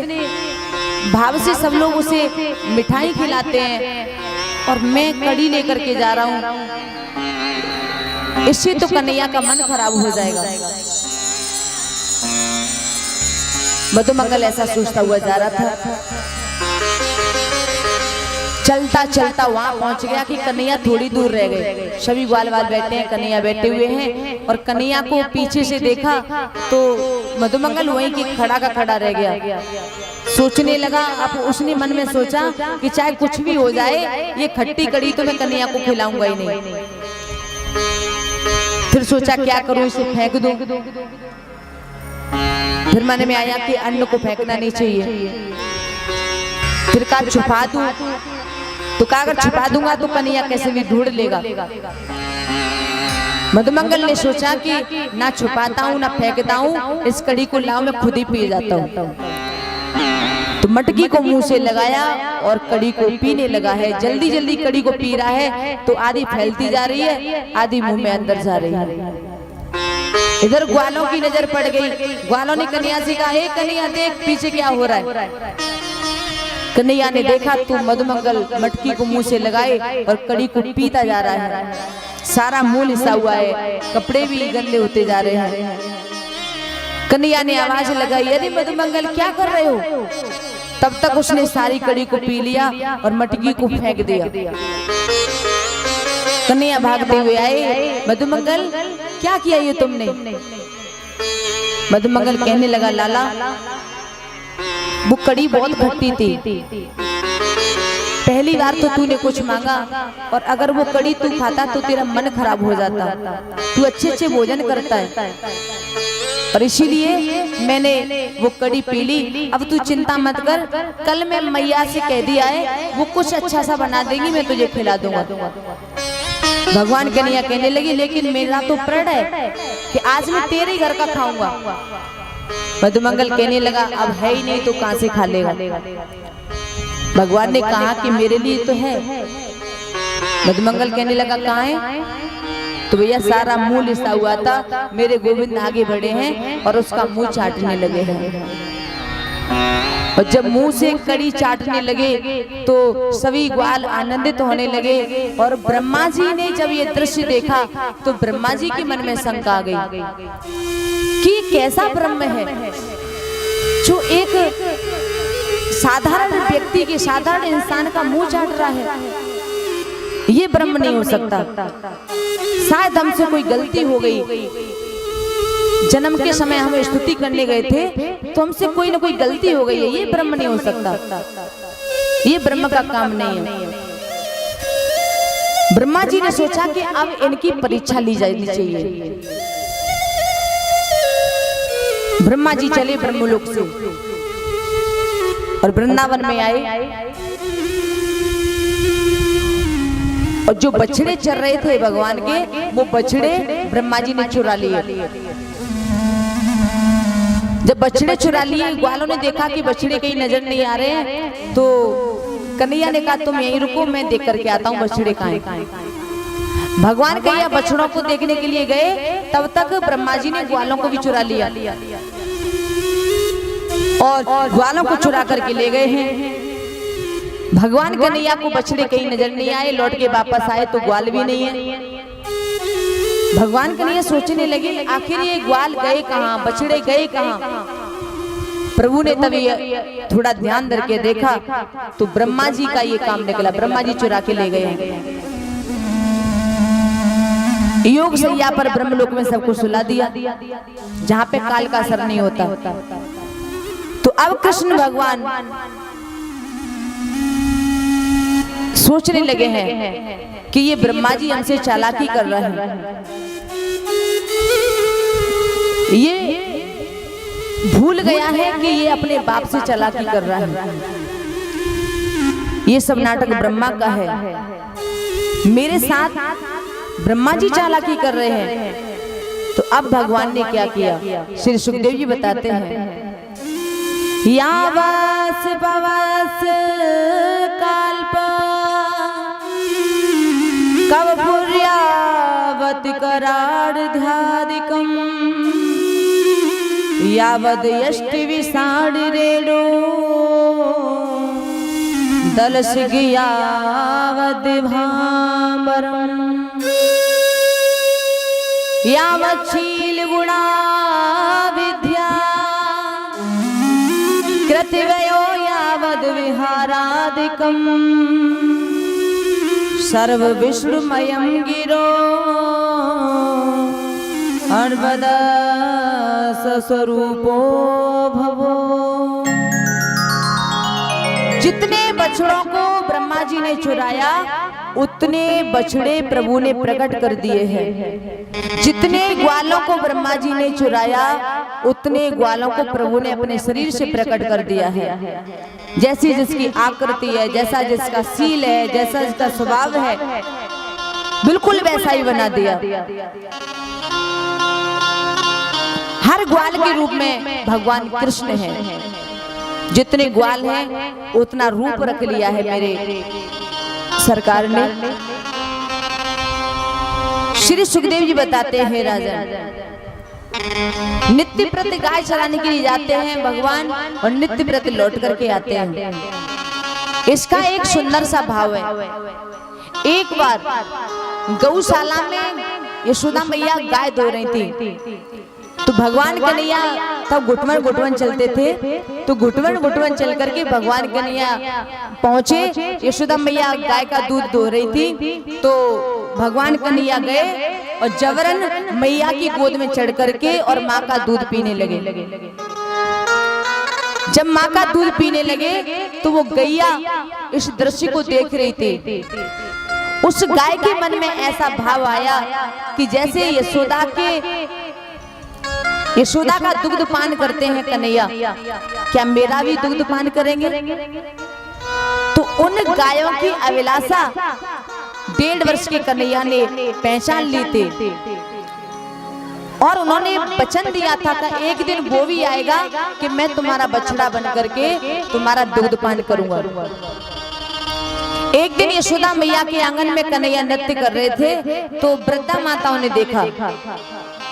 भाव से सब लोग उसे मिठाई खिलाते हैं, और मैं कड़ी लेकर के जा रहा हूँ, इससे तो कन्हैया का मन खराब हो जाएगा। मधुमंगल ऐसा सोचता हुआ जा रहा था। चलता चलता वहां पहुंच गया कि कन्हैया थोड़ी दूर रह गए। सभी ग्वाल वाल बैठे हैं, कन्हैया बैठे हुए हैं, और कन्हैया को पीछे से देखा तो मधुमंगल वहीं की खड़ा का खड़ा रह गया। सोचने लगा, अब उसने मन में सोचा कि चाहे कुछ भी हो जाए, ये खट्टी कड़ी तो मैं कन्हैया को खिलाऊंगा ही नहीं। फिर सोचा क्या करूं, इसे फेंक दूं। फिर मन में आया कि अन्न को फेंकना नहीं चाहिए। फिर कहा छुपा दूं, तो कहा अगर छुपा दूंगा तो कन्हैया कैसे भी ढूंढ लेगा। मधुमंगल ने सोचा कि ना छुपाता हूँ ना फेंकता हूँ, इस कड़ी को लाओ मैं खुद ही पी जाता हूँ। तो मटकी को मुंह से लगाया और कड़ी को पीने लगा है। जल्दी जल्दी कड़ी को पी रहा है, तो आधी फैलती जा रही है, आधी मुंह में अंदर जा रही है। इधर ग्वालों की नजर पड़ गई। ग्वालों ने कन्हैया से कहा, हे कन्हैया देख पीछे क्या हो रहा है। कन्हैया ने देखा तो मधुमंगल मटकी को मुंह से लगाए और कड़ी को पीता जा रहा है। सारा मुंह लिसा हुआ है, कपड़े भी गंदे होते जा रहे हैं। कन्हैया ने आवाज लगाई, अरे मधुमंगल क्या कर रहे हो? तब तक उसने सारी कड़ी को पी लिया और मटकी को फेंक दिया। कन्हैया भागते हुए आए, मधुमंगल क्या किया ये तुमने? मधुमंगल कहने लगा, लाला वो कड़ी बहुत खट्टी थी, पहली बार तो तूने कुछ मांगा, और अगर वो कड़ी तू खाता तो तेरा मन खराब हो जाता। तू अच्छे अच्छे भोजन करता है, और इसीलिए मैंने वो कड़ी पी ली। अब तू चिंता मत कर, कल मैं मैया से कह दिया है, वो कुछ अच्छा सा बना देगी, मैं तुझे खिला दूंगा। भगवान कन्हैया कहने लगी, लेकिन मेरा तो प्रण है कि आज मैं तेरे घर का खाऊंगा। मधुमंगल कहने लगा, अब है ही नहीं तो कहां से खा लेगा? भगवान ने कहा कि मेरे लिए तो है। मधुमंगल कहने लगा, कहाँ है? तो भैया सारा मुंह लिसा हुआ था। मेरे गोविंद आगे बढ़े हैं और उसका मुंह चाटने लगे हैं। और जब मुंह से कड़ी चाटने लगे तो सभी ग्वाल आनंदित होने लगे। और ब्रह्मा जी ने जब ये दृश्य देखा तो ब्रह्मा जी के मन में शंका आ गई कि कैसा ब्रह्म है जो एक साधारण व्यक्ति के, साधारण इंसान का मुंह चाट रहा है। ये ब्रह्म नहीं हो सकता, शायद हमसे कोई गलती हो गई। जन्म के समय हम स्तुति करने गए थे तो हमसे कोई ना कोई गलती हो गई है। ये ब्रह्म नहीं हो सकता, ये ब्रह्म का काम नहीं है। ब्रह्मा जी ने सोचा कि अब इनकी परीक्षा ली जानी चाहिए। ब्रह्मा जी चले ब्रह्मलोक से और वृंदावन में आए। और जो बछड़े चर रहे थे भगवान के, वो बछड़े ब्रह्मा जी ने चुरा लिए। जब बछड़े चुरा लिए, ग्वालों ने देखा कि बछड़े कहीं नजर नहीं आ रहे हैं, तो कन्हैया ने कहा तुम यहीं रुको, मैं देख करके आता हूँ बछड़े कहाँ हैं। भगवान कन्हैया बछड़ों को देखने के लिए गए, तब तक ब्रह्मा जी ने ग्वालों को भी चुरा लिया और ग्वालों को चुरा करके ले गए हैं। भगवान कन्हैया को बछड़े कहीं नजर नहीं आए, लौट के वापस आए तो ग्वाल भी नहीं है। भगवान कन्हैया सोचने लगे आखिर ये ग्वाल गए कहाँ, बछड़े गए कहाँ। प्रभु ने तभी थोड़ा ध्यान करके देखा तो ब्रह्मा जी का ये काम निकला। ब्रह्मा जी चुरा के ले गए। योग सैया पर ब्रह्मलोक में सबको सुला दिया, जहाँ पे काल का असर नहीं होता। तो अब कृष्ण भगवान सोचने लगे हैं कि ये ब्रह्मा जी हमसे चालाकी कर रहे हैं। ये भूल गया है कि ये अपने बाप से चालाकी कर रहा है। ये सब नाटक ब्रह्मा का है, मेरे साथ ब्रह्मा जी चालाकी कर रहे हैं। तो अब भगवान ने क्या किया, श्री सुखदेव जी बताते हैं। यावास पवास काल्प कवपुर्यावत करार्धादिकम् यावद यष्टि विषाणि रेणो दलसिग यावद भांबरम् यावच्छील गुणा विद्या कृतिवयो यावद विहारादिकम् सर्व विष्णुमयं गिरो अर्वदा स्वरूपो भवो। जितने बछड़ों को ब्रह्मा जी ने चुराया, उतने बछड़े प्रभु ने प्रकट कर दिए हैं। जितने ग्वालों को ब्रह्मा जी ने चुराया, उतने ग्वालों को प्रभु ने अपने शरीर से प्रकट कर दिया है। जैसी जिसकी आकृति है, जैसा जिसका सील है, जैसा जिसका स्वभाव है, बिल्कुल वैसा ही बना दिया। हर ग्वाल के रूप में भगवान कृष्ण है। जितने ग्वाल हैं उतना रूप रख लिया है मेरे सरकार ने। श्री सुखदेव जी बताते हैं राजन, नित्य प्रति गाय चराने के लिए जाते हैं भगवान और नित्य प्रति लौट करके आते हैं। इसका एक सुंदर सा भाव है। एक बार गौशाला में यशोदा मैया गाय धो रही थी, तो भगवान कन्हैया तब घुटवन घुटवन चलते थे। तो घुटवन घुटवन चल करके भगवान कन्हैया पहुंचे, यशोदा मैया गाय का दूध धो रही थी। तो भगवान कन्हैया गए और जबरन मैया की गोद में चढ़ करके और माँ का दूध पीने लगे। जब माँ का दूध पीने लगे तो वो गैया इस दृश्य को देख रही थी। उस गाय के मन में ऐसा भाव आया कि जैसे यशोदा का दुग्ध पान करते हैं कन्हैया, क्या मेरा भी दुग्ध पान करेंगे? तो उन गायों की अभिलाषा 1.5 वर्ष के कन्हैया ने पहचान ली थी और उन्होंने वचन दिया था कि एक दिन वो भी आएगा कि मैं तुम्हारा बछड़ा बन करके तुम्हारा दुग्ध पान करूंगा। एक दिन यशोदा मैया के आंगन में कन्हैया नृत्य कर रहे थे तो वृद्धा माताओं ने देखा।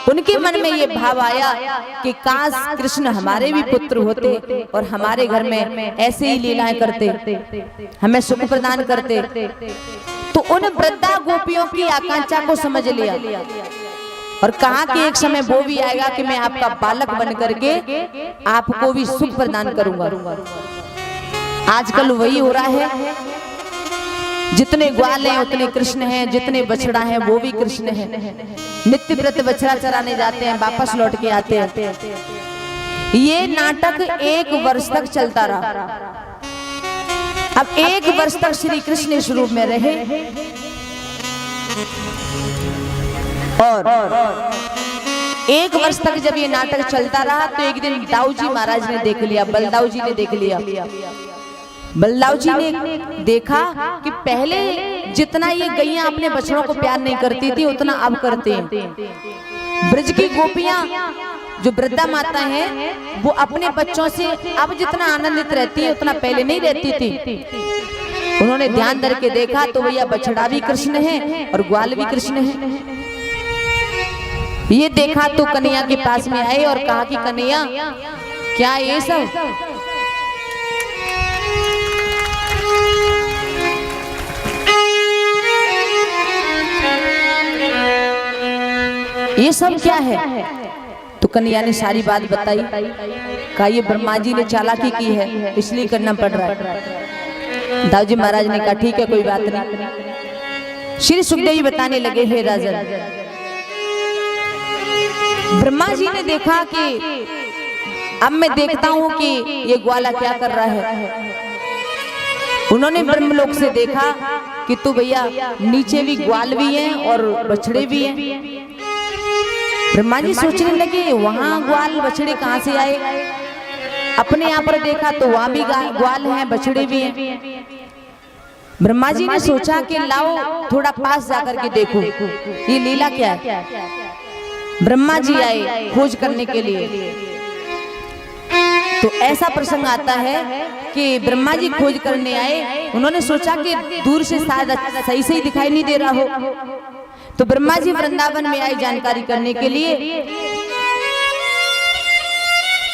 उनके मन में ये भाव आया कि काश कृष्ण हमारे भी पुत्र होते और हमारे घर में ऐसे ही लीलाएं करते, हमें सुख प्रदान करते। तो उन वृद्धा गोपियों की आकांक्षा को समझ लिया और कहा कि एक समय वो भी आएगा कि मैं आपका बालक बन करके आपको भी सुख प्रदान करूंगा। आजकल वही हो रहा है, जितने ग्वाल हैं उतने कृष्ण हैं, जितने बछड़ा हैं वो भी कृष्ण हैं। नित्य व्रत बछड़ा चराने जाते हैं, वापस लौट के आते हैं। ये नाटक 1 वर्ष तक चलता रहा। अब 1 वर्ष तक श्री कृष्ण इस रूप में रहे और 1 वर्ष तक जब ये नाटक चलता रहा तो एक दिन दाऊ जी महाराज ने देख लिया, बलदाऊ जी ने देख लिया। बलदाऊ जी ने देखा कि पहले जितना ये गैया अपने बछड़ों को प्यार नहीं करती थी उतना अब करते हैं। ब्रज की गोपियां जो वृद्धा माता हैं वो अपने बच्चों से अब जितना आनंदित रहती है उतना पहले नहीं रहती थी। उन्होंने ध्यान धर के देखा तो भैया बछड़ा भी कृष्ण है और ग्वाल भी कृष्ण है। ये देखा तो कन्हैया के पास में आए और कहा कि कन्हैया क्या ये सब क्या है? तो कन्हैया ने सारी बात बताई। कहा ये ब्रह्मा जी ने चालाकी की है इसलिए करना पड़ रहा है। दाऊ जी महाराज ने कहा ठीक है कोई बात नहीं। श्री सुखदेव जी बताने लगे, हे राजन, ब्रह्मा जी ने देखा कि अब मैं देखता हूं कि ये ग्वाला क्या कर रहा है। उन्होंने ब्रह्मलोक से देखा कि तू भैया नीचे भी ग्वाल भी हैं और बछड़े भी हैं। ब्रह्मा जी सोचने लगे वहां ग्वाल बछड़े कहां से आए। अपने यहाँ पर देखा तो वहां भी ग्वाल हैं बछड़े भी हैं। ब्रह्मा जी ने सोचा कि लाओ थोड़ा पास जाकर के देखो ये लीला क्या है। ब्रह्मा जी आए खोज करने के लिए। तो ऐसा प्रसंग आता है कि ब्रह्मा जी खोज करने आए। उन्होंने सोचा कि दूर से शायद सही से ही दिखाई नहीं दे रहा हो। तो ब्रह्मा जी वृंदावन में आए जानकारी करने के लिए।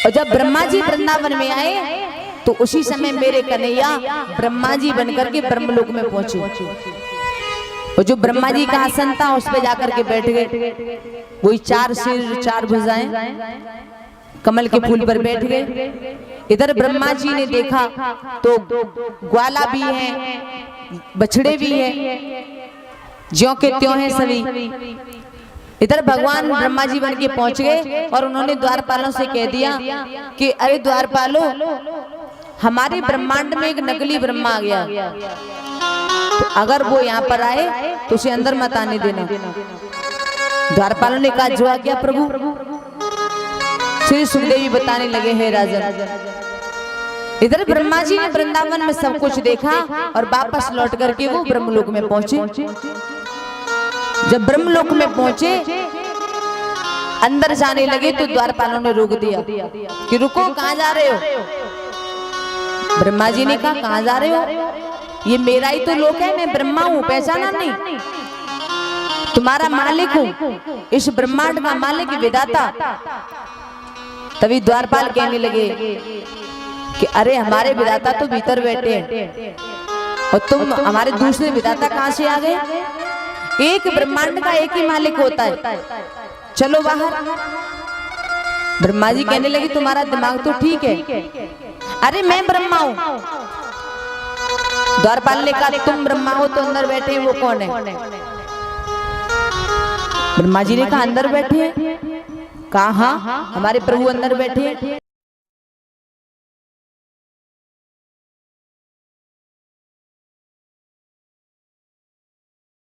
और जब ब्रह्मा जी वृंदावन में आए तो उसी समय मेरे कन्हैया ब्रह्मा जी बनकर के ब्रह्मलोक में पहुंचे। और जो ब्रह्मा जी का आसन था उस पे जाकर के बैठ गए। वही 4 सिर 4 भुजाएं कमल के फूल पर बैठ गए। इधर ब्रह्मा जी ने देखा तो ग्वाला भी है बछड़े भी है, ज्यों के त्यों हैं सभी। इधर भगवान ब्रह्मा जी बन के पहुंच गए और उन्होंने द्वारपालों से कह दिया कि अरे द्वारपालों, हमारे ब्रह्मांड में एक नकली ब्रह्मा आ गया, तो अगर वो यहाँ पर आए तो उसे अंदर मत आने देना। द्वारपालों ने कहा जो आ गया प्रभु। श्री सुखदेव जी बताने लगे, हे राजन, इधर ब्रह्मा जी ने वृंदावन में सब कुछ देखा और वापस लौट करके वो ब्रह्मलोक में पहुंचे। जब ब्रह्मलोक में पहुंचे अंदर जाने लगे तो द्वारपालों ने रोक दिया कि रुको, कहां जा रहे हो। ब्रह्मा जी ने कहा कहां जा रहे हो, ये मेरा ही तो लोक है, मैं ब्रह्मा हूं, पहचाना नहीं, तुम्हारा मालिक हूं, इस ब्रह्मांड का मालिक विधाता। तभी द्वारपाल कहने लगे कि अरे हमारे विधाता तो भीतर बैठे हैं और तुम हमारे दूसरे विधाता कहां से आ गए। एक ब्रह्मांड का एक ही मालिक होता है, चलो बाहर। ब्रह्मा जी कहने लगे तुम्हारा दिमाग तो ठीक है, अरे मैं ब्रह्मा हूं। द्वारपाल ने कहा तुम ब्रह्मा हो तो अंदर बैठे वो कौन है। ब्रह्मा जी ने कहा अंदर बैठे हैं। कहा हाँ हमारे प्रभु अंदर बैठे हैं।